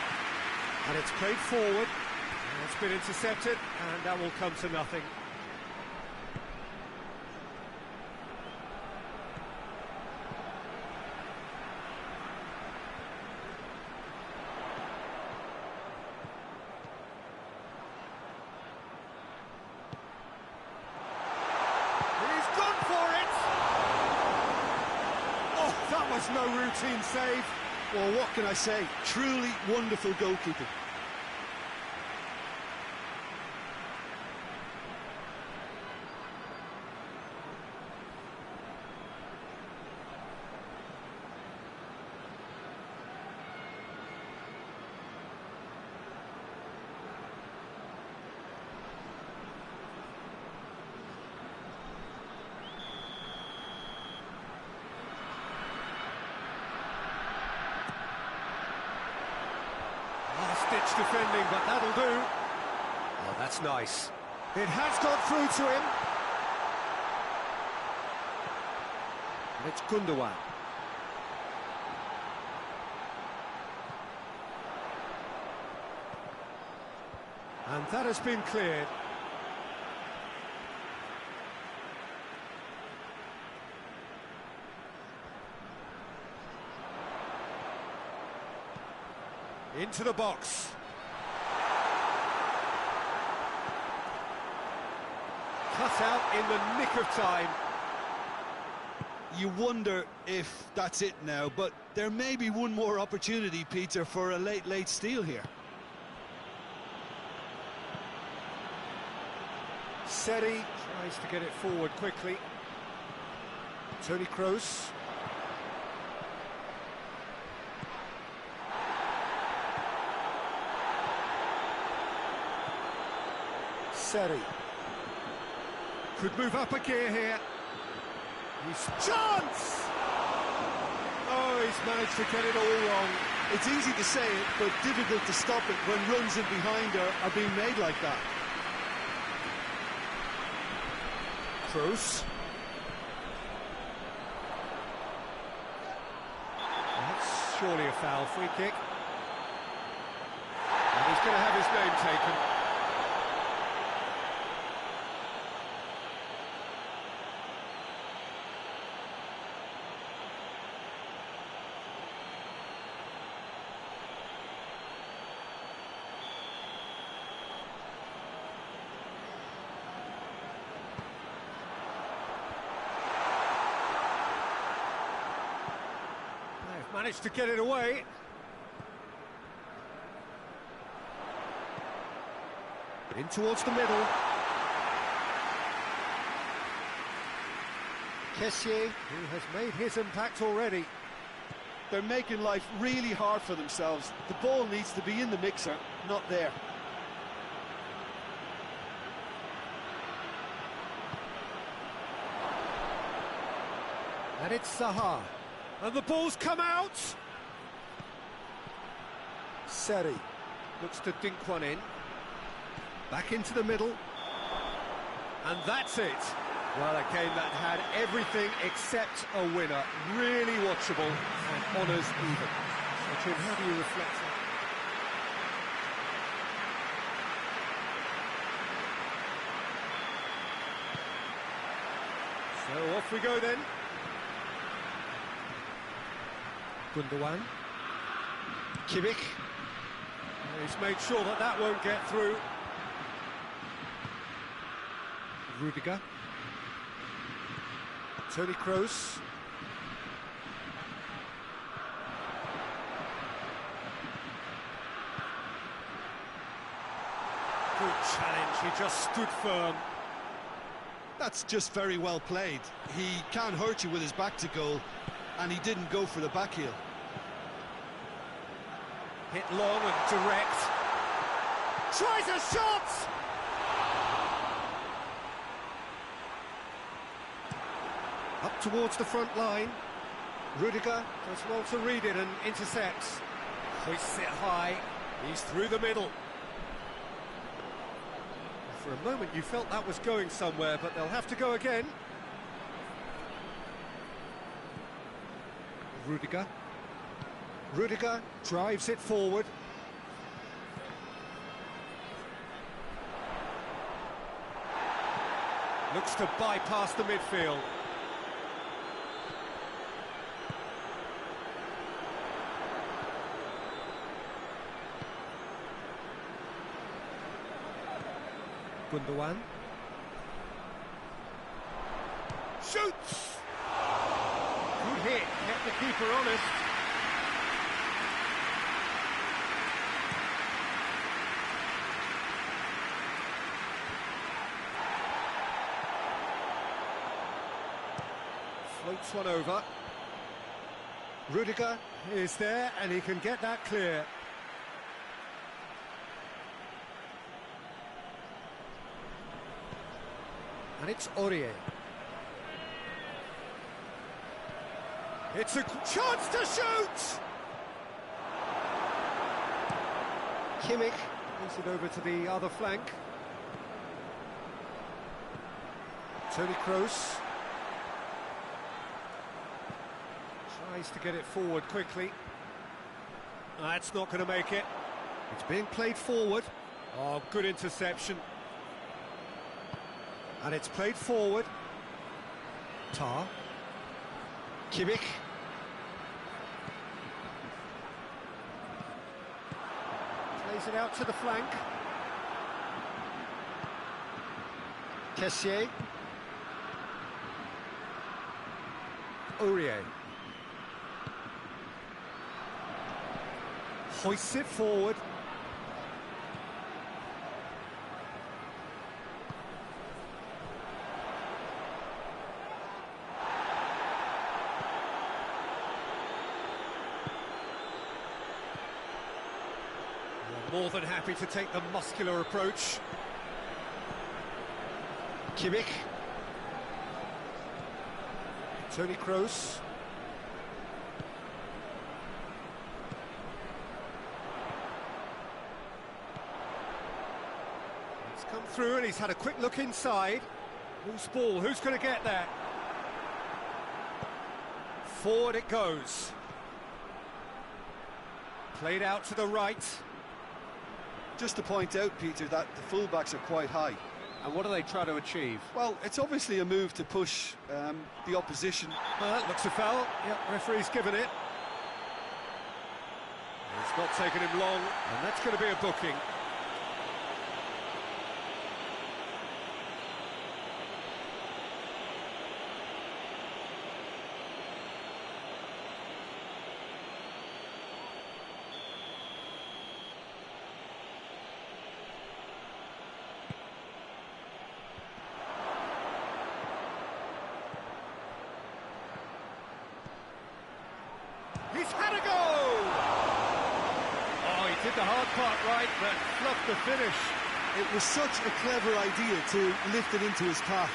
And it's played forward. And it's been intercepted, and that will come to nothing. That was no routine save. Well, what can I say? Truly wonderful goalkeeping. Ditch defending, but that'll do. Oh, that's nice. It has got through to him. And it's Gundogan. And that has been cleared. Into the box. Cut out in the nick of time. You wonder if that's it now, but there may be one more opportunity, Peter, for a late steal here. Seri tries to get it forward quickly. Toni Kroos. Seri could move up a gear here. He's chance! Oh, he's managed to get it all wrong. It's easy to say it, but difficult to stop it when runs in behind are being made like that. Kroos. That's surely a foul. Free kick. And he's going to have his name taken. Managed to get it away. In towards the middle. Kessié, who has made his impact already. They're making life really hard for themselves. The ball needs to be in the mixer, not there. And it's Zaha. And the ball's come out! Seri looks to dink one in. Back into the middle. And that's it. Well, a game that had everything except a winner. Really watchable and honours even. So, Tim, how do you reflect on it? So off we go then. Gundogan. Kimmich. He's made sure that that won't get through. Rudiger. Toni Kroos. Good challenge, he just stood firm. That's just very well played. He can't hurt you with his back to goal, and he didn't go for the back heel. Hit long and direct. Tries a shot! Up towards the front line. Rudiger does well to read it and intercepts. Hoists it high. He's through the middle. For a moment you felt that was going somewhere, but they'll have to go again. Rudiger. Rudiger drives it forward. Looks to bypass the midfield. Gundogan. Shoots! Good hit, kept the keeper honest. Floats one over. Rudiger is there and he can get that clear. And it's Aurier. It's a chance to shoot! Kimmich moves it over to the other flank. Toni Kroos tries to get it forward quickly. That's not going to make it. It's being played forward. Oh, good interception. And it's played forward. Tar. Kimmich. Plays it out to the flank. Kessié. Aurier. Hoists it forward. More than happy to take the muscular approach. Kimmich. Toni Kroos. He's come through and he's had a quick look inside. Who's ball? Who's going to get there? Forward it goes. Played out to the right. Just to point out, Peter, that the fullbacks are quite high. And what do they try to achieve? Well, it's obviously a move to push the opposition. Well, that looks a foul. Yep, referee's given it. It's not taken him long, and that's going to be a booking. He's had a go! Oh, he did the hard part right, but fluffed the finish. It was such a clever idea to lift it into his path.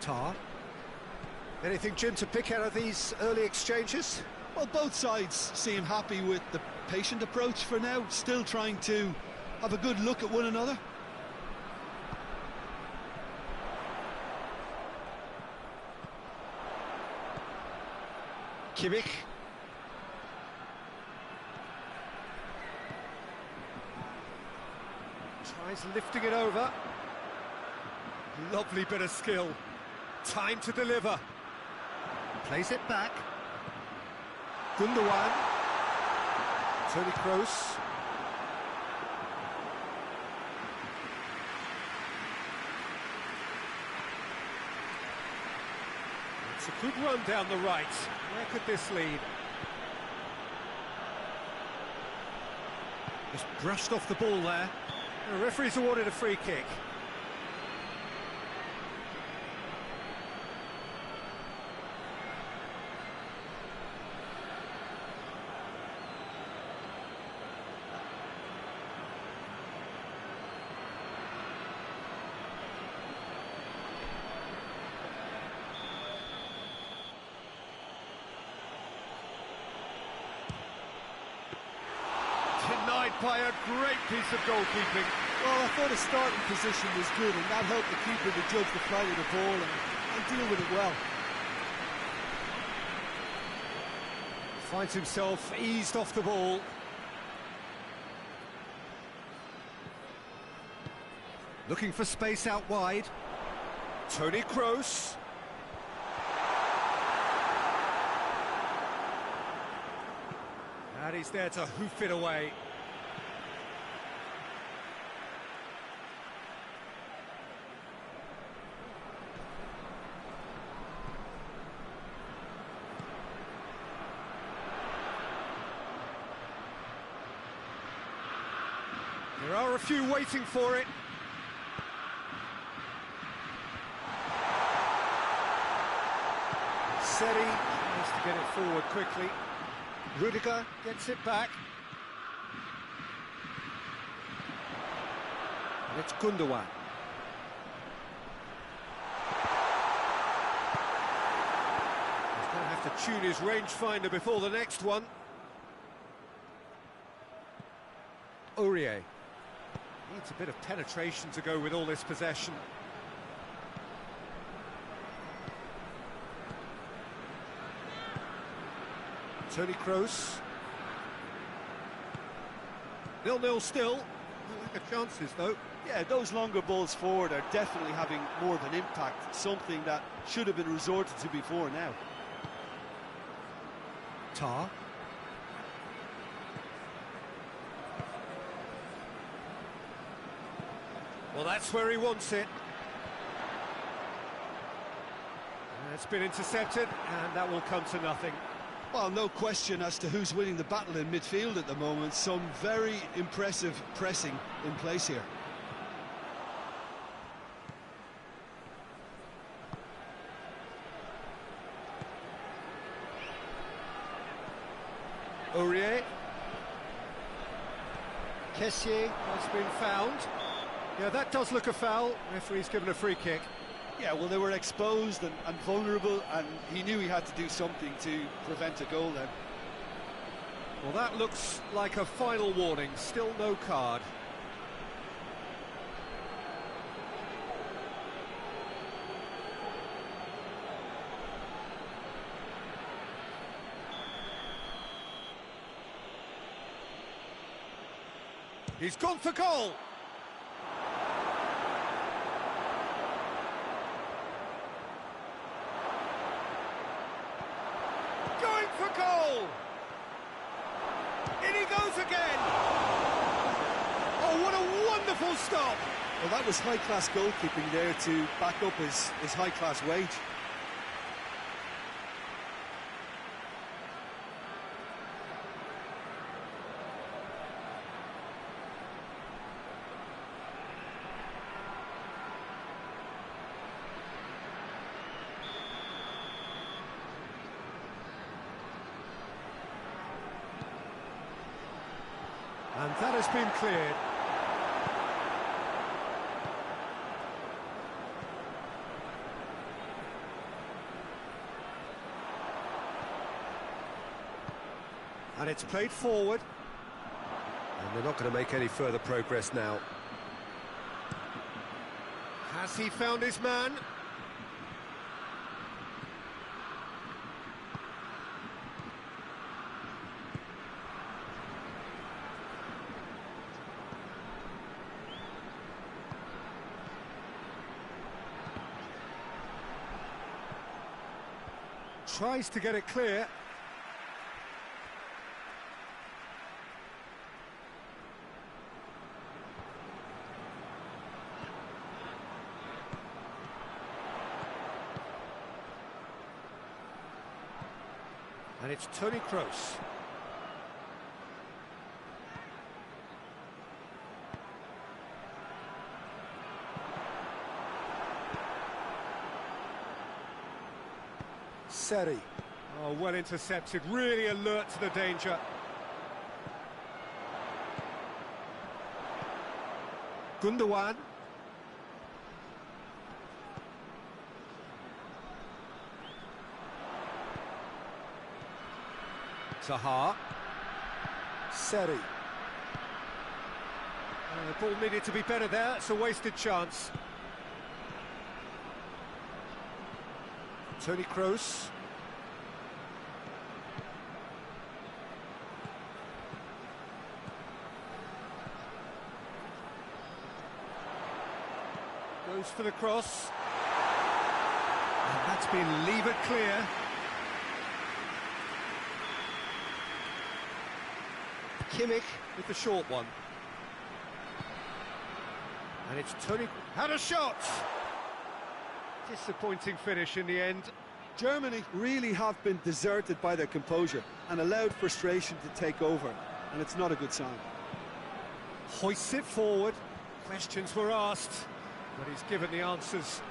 Tar. Anything, Jim, to pick out of these early exchanges? Well, both sides seem happy with the patient approach for now, still trying to have a good look at one another. Kimmich. Tries lifting it over. Lovely bit of skill. Time to deliver. Plays it back. Gundogan. Toni Kroos. It's a good run down the right. Where could this lead? Just brushed off the ball there. The referee's awarded a free kick. by a great piece of goalkeeping. Well, I thought his starting position was good, and that helped the keeper to judge the flight of the ball and deal with it well. Finds himself eased off the ball. Looking for space out wide. Toni Kroos. And he's there to hoof it away. There are a few waiting for it. Seri has to get it forward quickly. Rudiger gets it back. And it's Gundogan. He's going to have to tune his rangefinder before the next one. Aurier. Needs a bit of penetration to go with all this possession. Toni Kroos. 0-0 still. No lack of chances though. Yeah, those longer balls forward are definitely having more of an impact, something that should have been resorted to before now. Tar. Well, that's where he wants it. And it's been intercepted, and that will come to nothing. Well, no question as to who's winning the battle in midfield at the moment. Some very impressive pressing in place here. Aurier. Kessié has been found. Yeah, that does look a foul. Referee's given a free kick. Yeah, well, they were exposed and vulnerable, and he knew he had to do something to prevent a goal then. Well, that looks like a final warning. Still no card. He's gone for goal. Going for goal. In he goes again. Oh, what a wonderful stop. Well, that was high-class goalkeeping there to back up his high-class wage. And that has been cleared. And it's played forward. And they're not going to make any further progress now. Has he found his man? Tries to get it clear. And it's Toni Kroos. Seri. Oh, well intercepted, really alert to the danger. Gundogan. Zaha. Seri. The ball needed to be better there, it's a wasted chance. Toni Kroos. Goes for the cross. And that's been levered clear. Kimmich with the short one. And it's Toni... Had a shot! Disappointing finish in the end. Germany really have been deserted by their composure and allowed frustration to take over, and it's not a good sign. Hoists it forward. Questions were asked, but he's given the answers.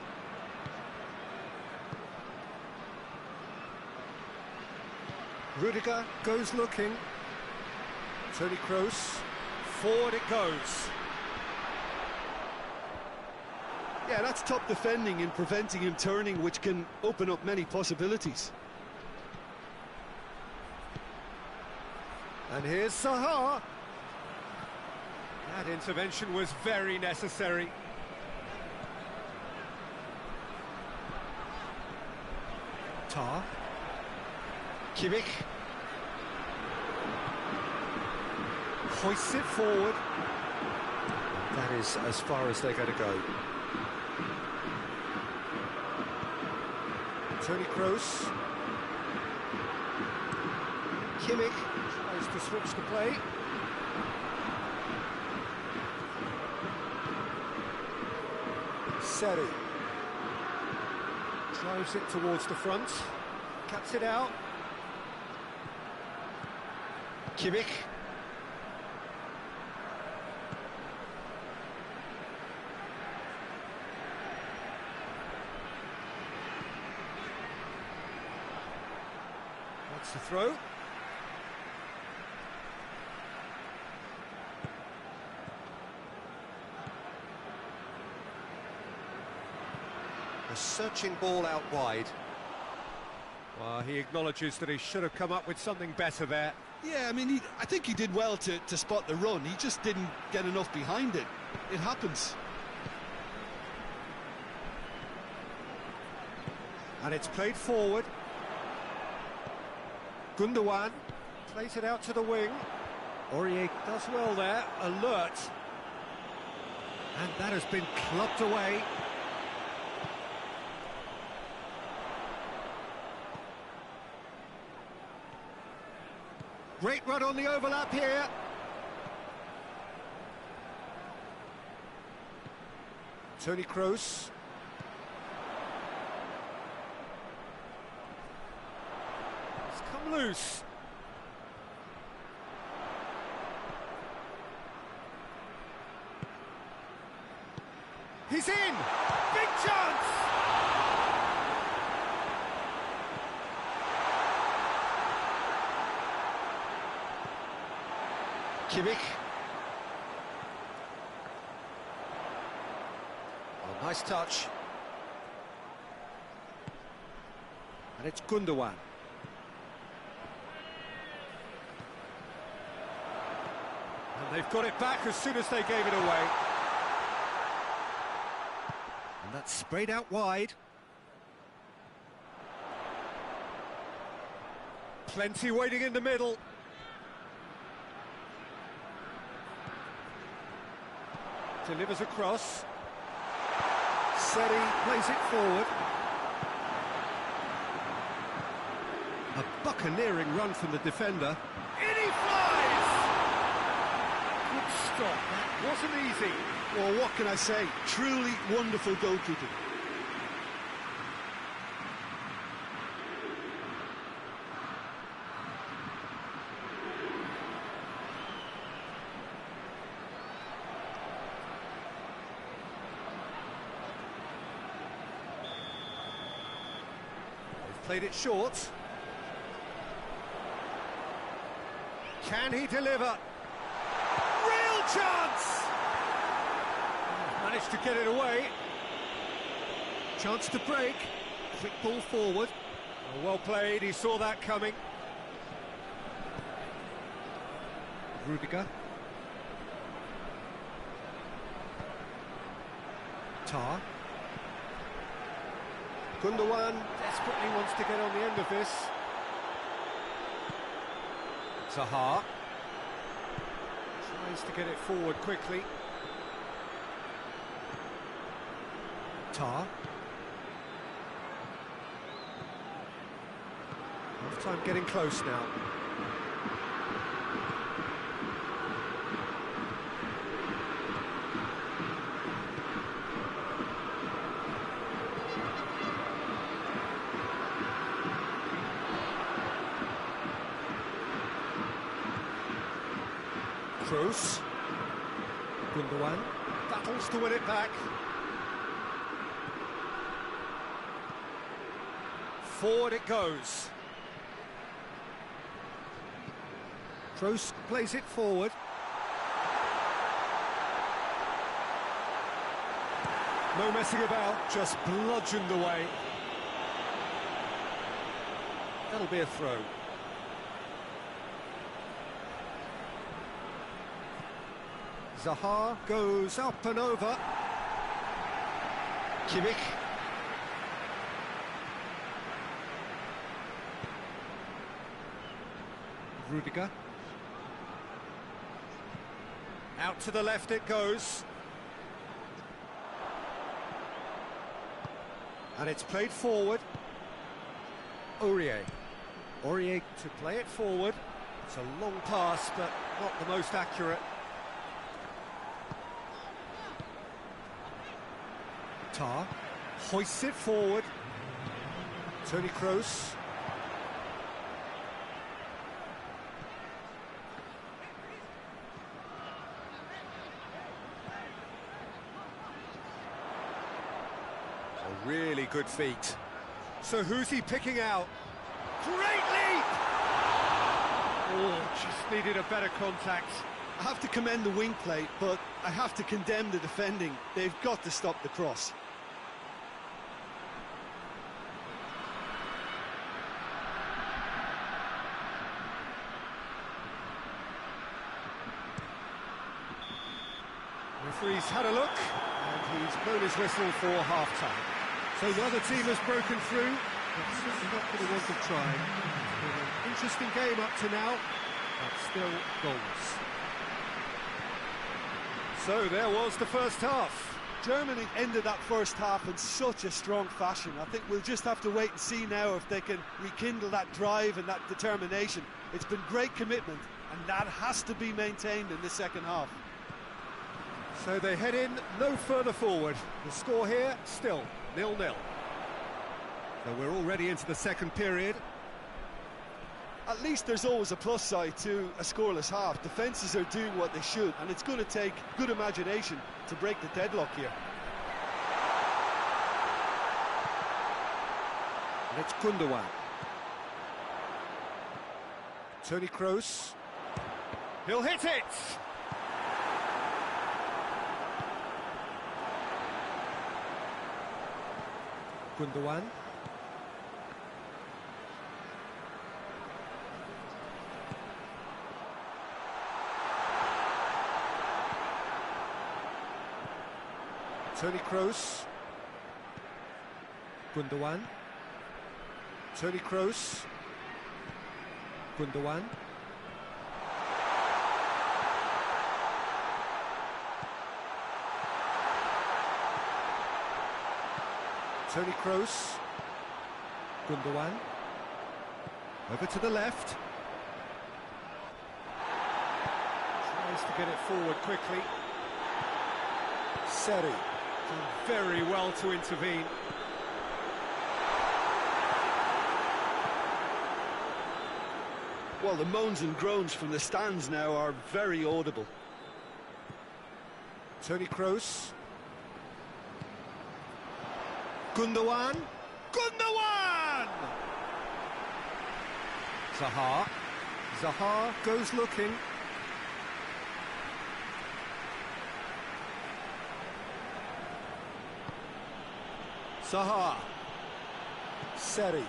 Rudiger goes looking. Toni Kroos. Forward it goes. Yeah, that's top defending and preventing him turning, which can open up many possibilities. And here's Zaha. That intervention was very necessary. Tar. Kimmich. Hoists it forward. That is as far as they're going to go. Toni Kroos. Kimmich tries to switch the play. Seri drives it towards the front, cuts it out. Kimmich. That's the throw. A searching ball out wide. Well, he acknowledges that he should have come up with something better there. Yeah, I mean, I think he did well to spot the run. He just didn't get enough behind it. It happens. And it's played forward. Gundogan plays it out to the wing. Aurier does well there, alert. And that has been clubbed away. Great run on the overlap here. Toni Kroos. It's come loose. He's in! Big chance! Kimmich. Oh, nice touch. And it's Gundogan. And they've got it back as soon as they gave it away. And that's sprayed out wide. Plenty waiting in the middle. Delivers across. Seri plays it forward. A buccaneering run from the defender. In he flies! Good stop, that wasn't easy. Well, what can I say? Truly wonderful goalkeeping. Played it short. Can he deliver? Real chance! Managed to get it away. Chance to break. Quick ball forward. Well played, he saw that coming. Rudiger. Tar. Gundogan desperately wants to get on the end of this. Zaha tries to get it forward quickly. Tar. Half-time getting close now. Kroos. Gundogan battles to win it back. Forward it goes. Kroos plays it forward. No messing about, just bludgeoned away. That'll be a throw. Zaha goes up and over. Kimmich. Rudiger. Out to the left it goes. And it's played forward. Aurier. Aurier to play it forward. It's a long pass, but not the most accurate. Tar hoists it forward. Toni Kroos. A really good feat. So who's he picking out? Great leap! Oh, just needed a better contact. I have to commend the wing play, but I have to condemn the defending. They've got to stop the cross. Referee's had a look, and he's blown his whistle for half-time. So neither team has broken through, but certainly not for the want of trying. It's been an interesting game up to now, but still goals. So there was the first half. Germany ended that first half in such a strong fashion. I think we'll just have to wait and see now if they can rekindle that drive and that determination. It's been great commitment, and that has to be maintained in the second half. So they head in no further forward. The score here, still 0-0. So we're already into the second period. At least there's always a plus side to a scoreless half. Defences are doing what they should, and it's going to take good imagination to break the deadlock here. And it's Gundogan. Toni Kroos. He'll hit it! Gundogan. Toni Kroos. Gundogan. Toni Kroos. Gundogan. Toni Kroos. Gundogan. Over to the left. Tries to get it forward quickly. Seri. Done very well to intervene. Well, the moans and groans from the stands now are very audible. Toni Kroos. Gundogan. Gundogan! Zaha. Zaha goes looking. Zaha. Seri.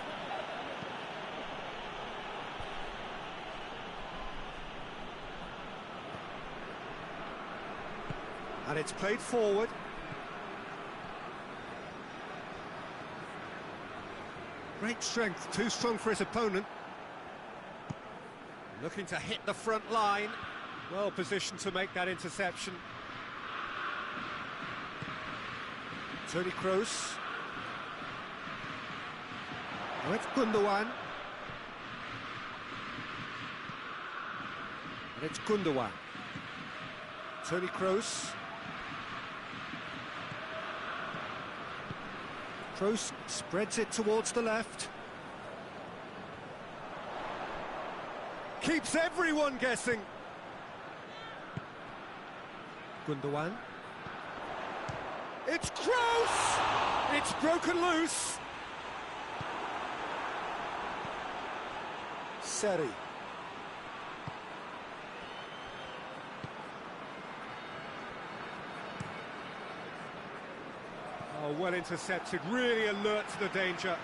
And it's played forward. Great strength, too strong for his opponent. Looking to hit the front line. Well positioned to make that interception. Toni Kroos. Oh, it's Gundogan. And it's Gundogan. Toni Kroos. Kroos spreads it towards the left. Keeps everyone guessing. Gundogan. It's Kroos! It's broken loose. Seri. Oh, well intercepted, really alert to the danger.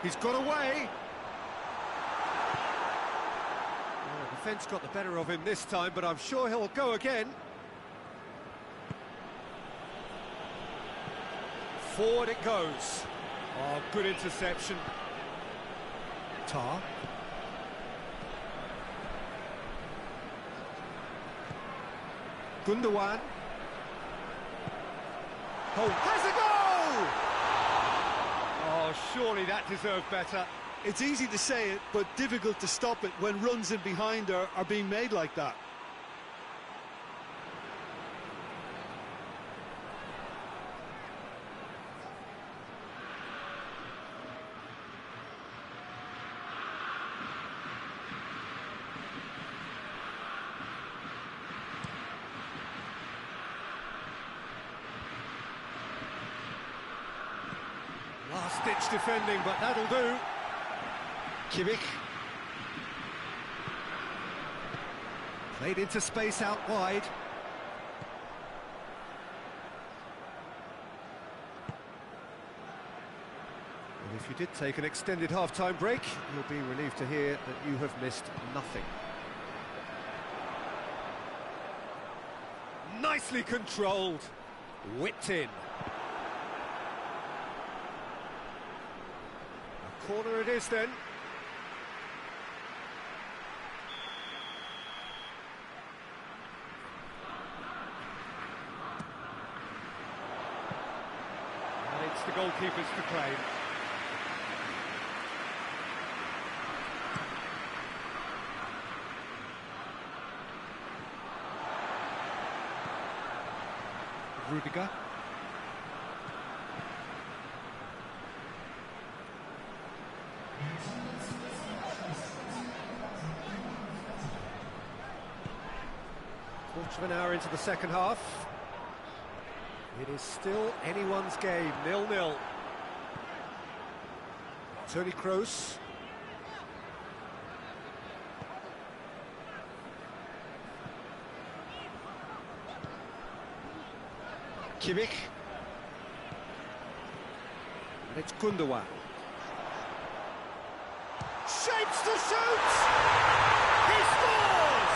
He's got away. Oh, the defence got the better of him this time, but I'm sure he'll go again. Forward it goes. Oh, good interception. Tar. Gundogan. Oh, has a goal! Oh, surely that deserved better. It's easy to say it, but difficult to stop it when runs in behind are being made like that. Last-ditch defending, but that'll do. Kimmich. Played into space out wide. And if you did take an extended half-time break, you'll be relieved to hear that you have missed nothing. Nicely controlled. Whipped in. Corner it is then. And it's the goalkeeper's to claim. Rudiger. Quarter of an hour into the second half. It is still anyone's game, 0-0. Toni Kroos. Kimmich. And it's Gundogan. Shapes to shoot! He scores!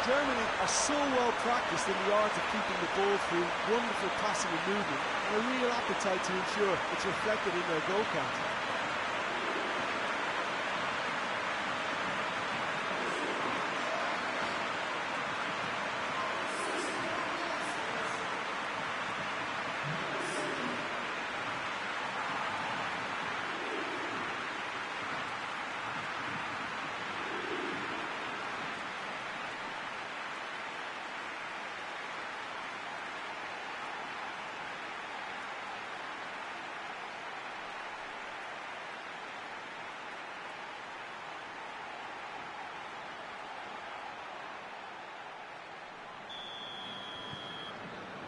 Germany are so well practiced in the art of keeping the ball through wonderful passing and movement, and a real appetite to ensure it's reflected in their goal count.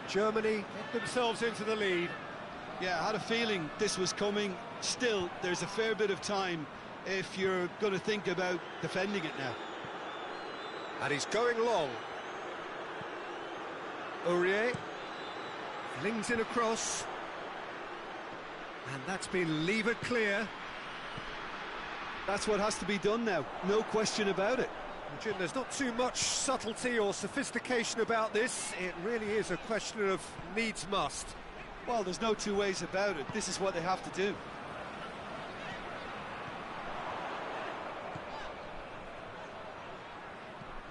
Germany get themselves into the lead. Yeah, I had a feeling this was coming. Still, there's a fair bit of time if you're going to think about defending it now. And he's going long. Aurier flings in across. And that's been levered clear. That's what has to be done now, no question about it. Jim, there's not too much subtlety or sophistication about this. It really is a question of needs must. Well, there's no two ways about it. This is what they have to do.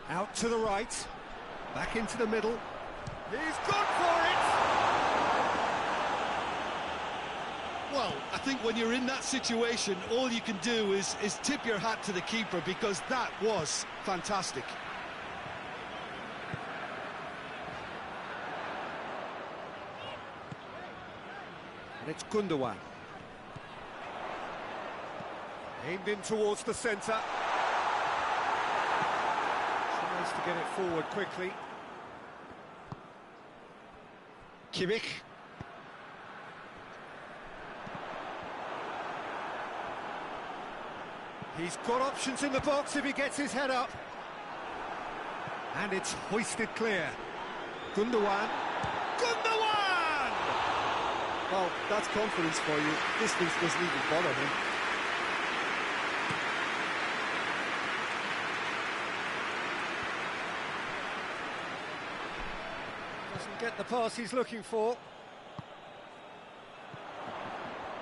Out to the right, back into the middle. He's gone for it! Well, I think when you're in that situation, all you can do is tip your hat to the keeper, because that was fantastic. And it's Gundogan. Aimed in towards the centre. Tries to get it forward quickly. Kimmich. He's got options in the box if he gets his head up. And it's hoisted clear. Gundogan. Gundogan! Well, that's confidence for you. Distance doesn't even bother him. Doesn't get the pass he's looking for.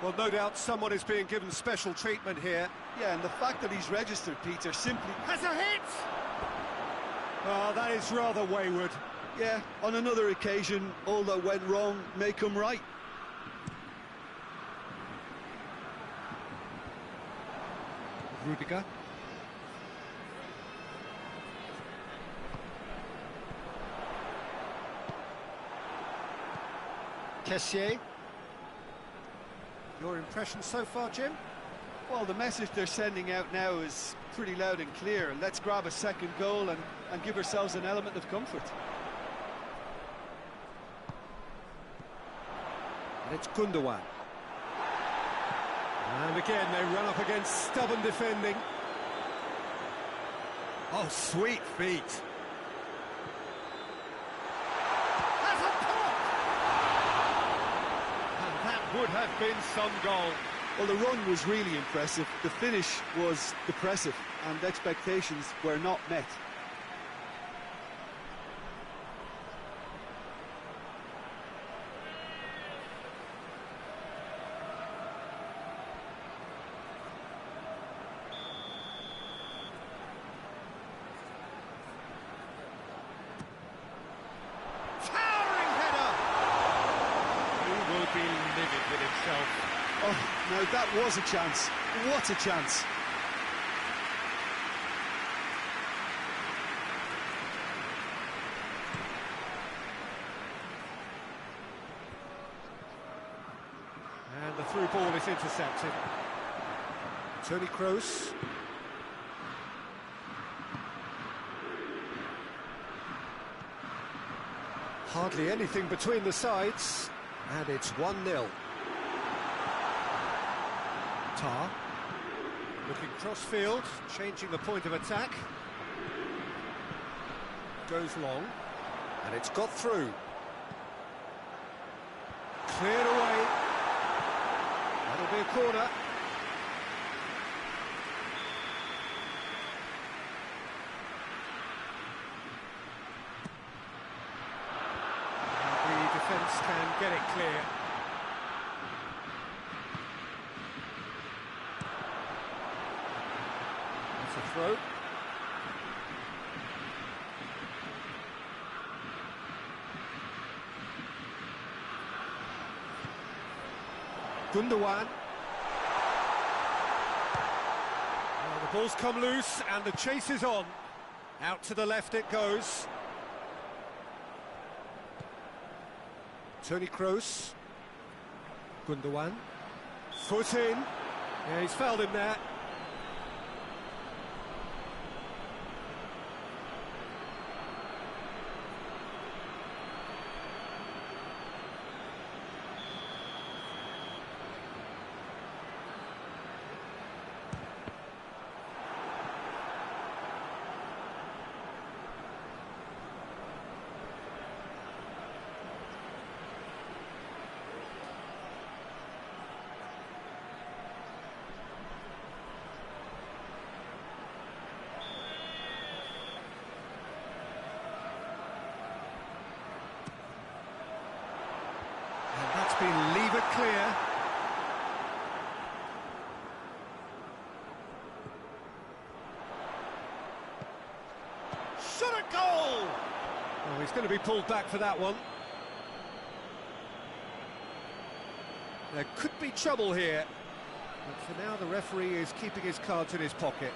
Well, no doubt someone is being given special treatment here. Yeah, and the fact that he's registered, Peter, simply... Has a hit! Oh, that is rather wayward. Yeah, on another occasion, all that went wrong may come right. Rudiger. Kessié. Your impression so far, Jim? Well, the message they're sending out now is pretty loud and clear. Let's grab a second goal and give ourselves an element of comfort. And it's Gundogan. And again, they run up against stubborn defending. Oh, sweet feet. Has a pop! And that would have been some goal. Well, the run was really impressive. The finish was depressive, and expectations were not met. With himself. Oh, no, that was a chance. What a chance. And the through ball is intercepted. Toni Kroos. Hardly anything between the sides. And it's 1-0. Tar. Looking cross-field, changing the point of attack. Goes long. And it's got through. Cleared away. That'll be a corner. Defence can get it clear. That's a throw. Gundogan. Well, the ball's come loose and the chase is on. Out to the left it goes. Toni Kroos. Gundogan. Foot in. Yeah, he's fouled him there. been levered clear. Shot at goal! Oh, he's going to be pulled back for that one. There could be trouble here. But for now, the referee is keeping his cards in his pocket.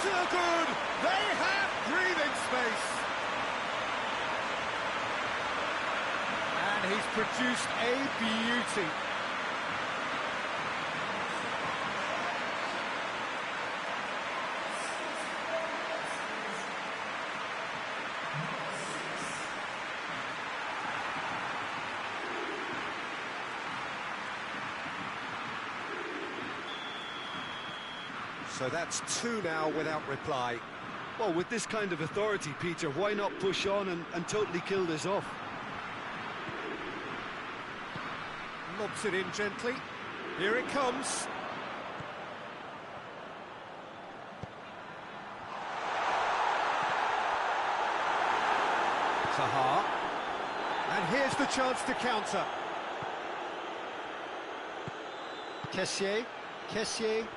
To the good, they have breathing space. And he's produced a beauty. So that's two now without reply. Well, with this kind of authority, Peter, why not push on and totally kill this off? Lobs it in gently. Here it comes. Zaha. And here's the chance to counter. Kessié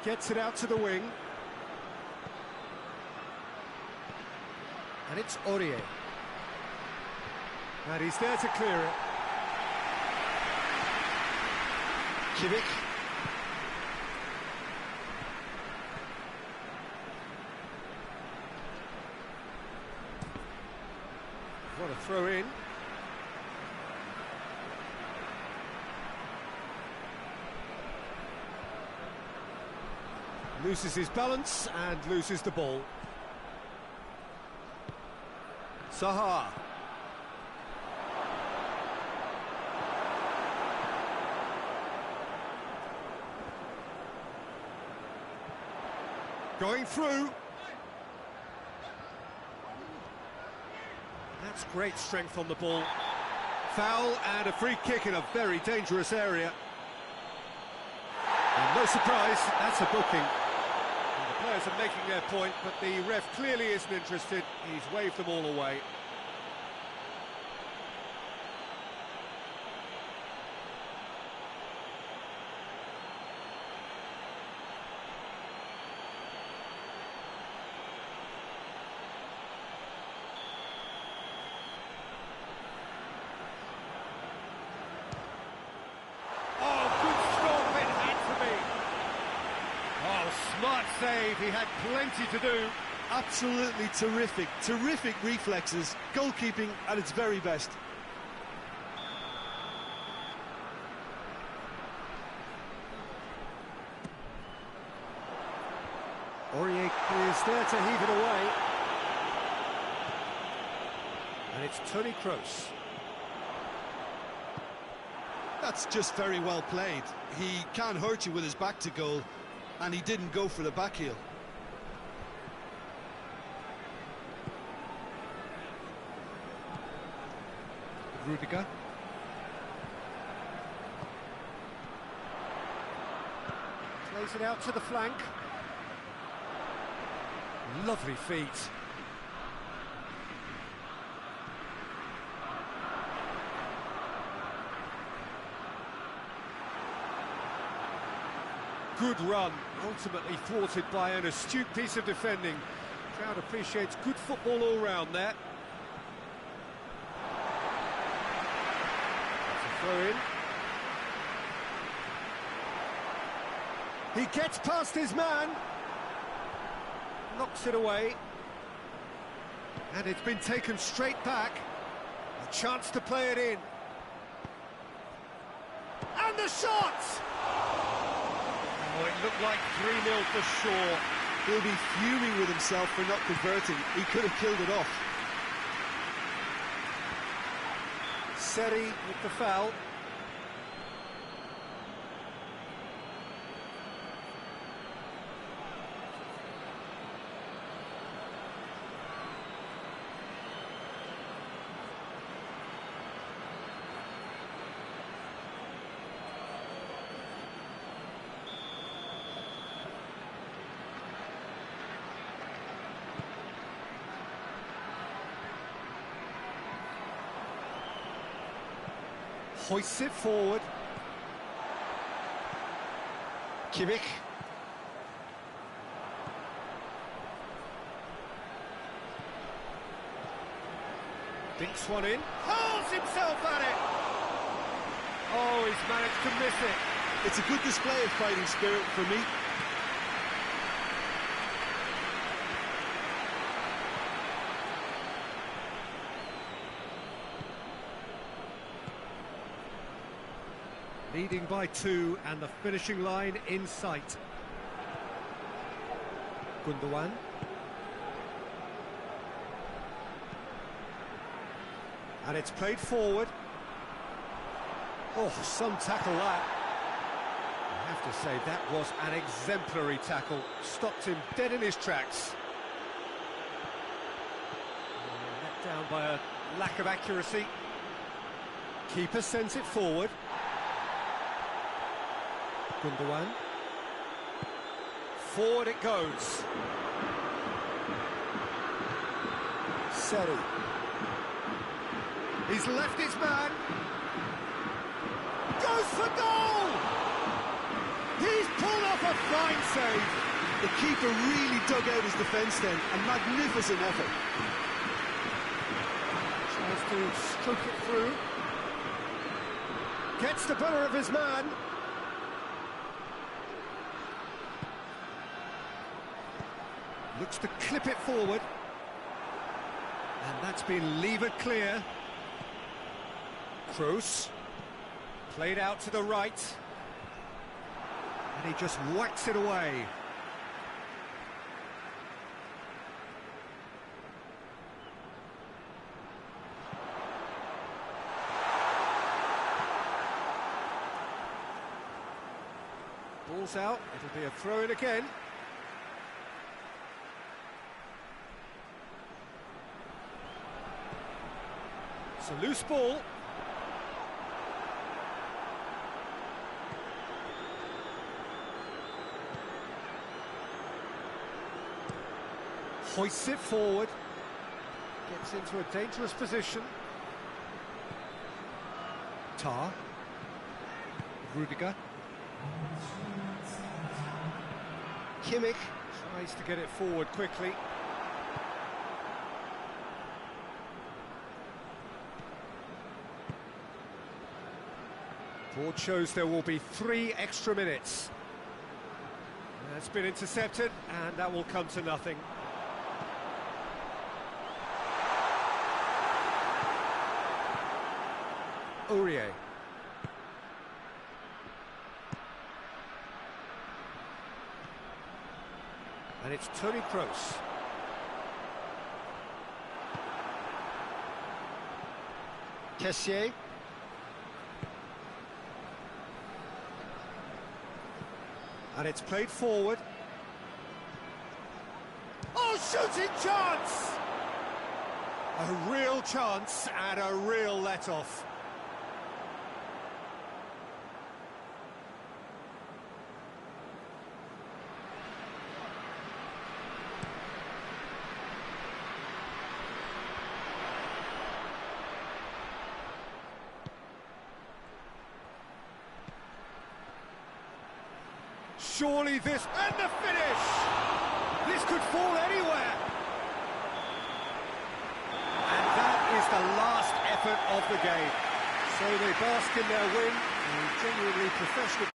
gets it out to the wing. And it's Aurier. And he's there to clear it. Kivic. What a throw in. Loses his balance and loses the ball. Zaha. Going through. That's great strength on the ball. Foul and a free kick in a very dangerous area. And no surprise, that's a booking. The players are making their point, but the ref clearly isn't interested. He's waved them all away. Smart save, he had plenty to do. Absolutely terrific reflexes, goalkeeping at its very best. Aurier is there to heave it away. And it's Toni Kroos. That's just very well played. He can't hurt you with his back to goal, and he didn't go for the back heel. Rudiger. Plays it out to the flank. Lovely feet. Good run, ultimately thwarted by an astute piece of defending. Crowd appreciates good football all round there. That's a throw in. He gets past his man. Knocks it away. And it's been taken straight back. A chance to play it in. And the shot! Oh, it looked like 3-0 for sure. He'll be fuming with himself for not converting. He could have killed it off. Seri with the foul. Hoists it forward. Kimmich. Dinks one in. Hurls himself at it! Oh, he's managed to miss it. It's a good display of fighting spirit for me. Leading by 2 and the finishing line in sight. Gundogan. And it's played forward. Oh, some tackle that. I have to say that was an exemplary tackle. Stopped him dead in his tracks. Let down by a lack of accuracy. Keeper sends it forward. Gundogan. Forward it goes. Seri. He's left his man. Goes for goal! He's pulled off a fine save. The keeper really dug out his defence then. A magnificent effort. Tries to stroke it through. Gets the better of his man. Looks to clip it forward. And that's been levered clear. Kroos. Played out to the right. And he just whacks it away. Ball's out. It'll be a throw-in again. It's a loose ball. Hoists it forward. Gets into a dangerous position. Tar. Rudiger. Kimmich tries to get it forward quickly. Board shows there will be 3 extra minutes. That's been intercepted, and that will come to nothing. Aurier. And it's Toni Kroos. Kessié. And it's played forward. Oh, shooting chance! A real chance and a real let-off. Surely this, and the finish! This could fall anywhere! And that is the last effort of the game. So they bask in their win, a genuinely professional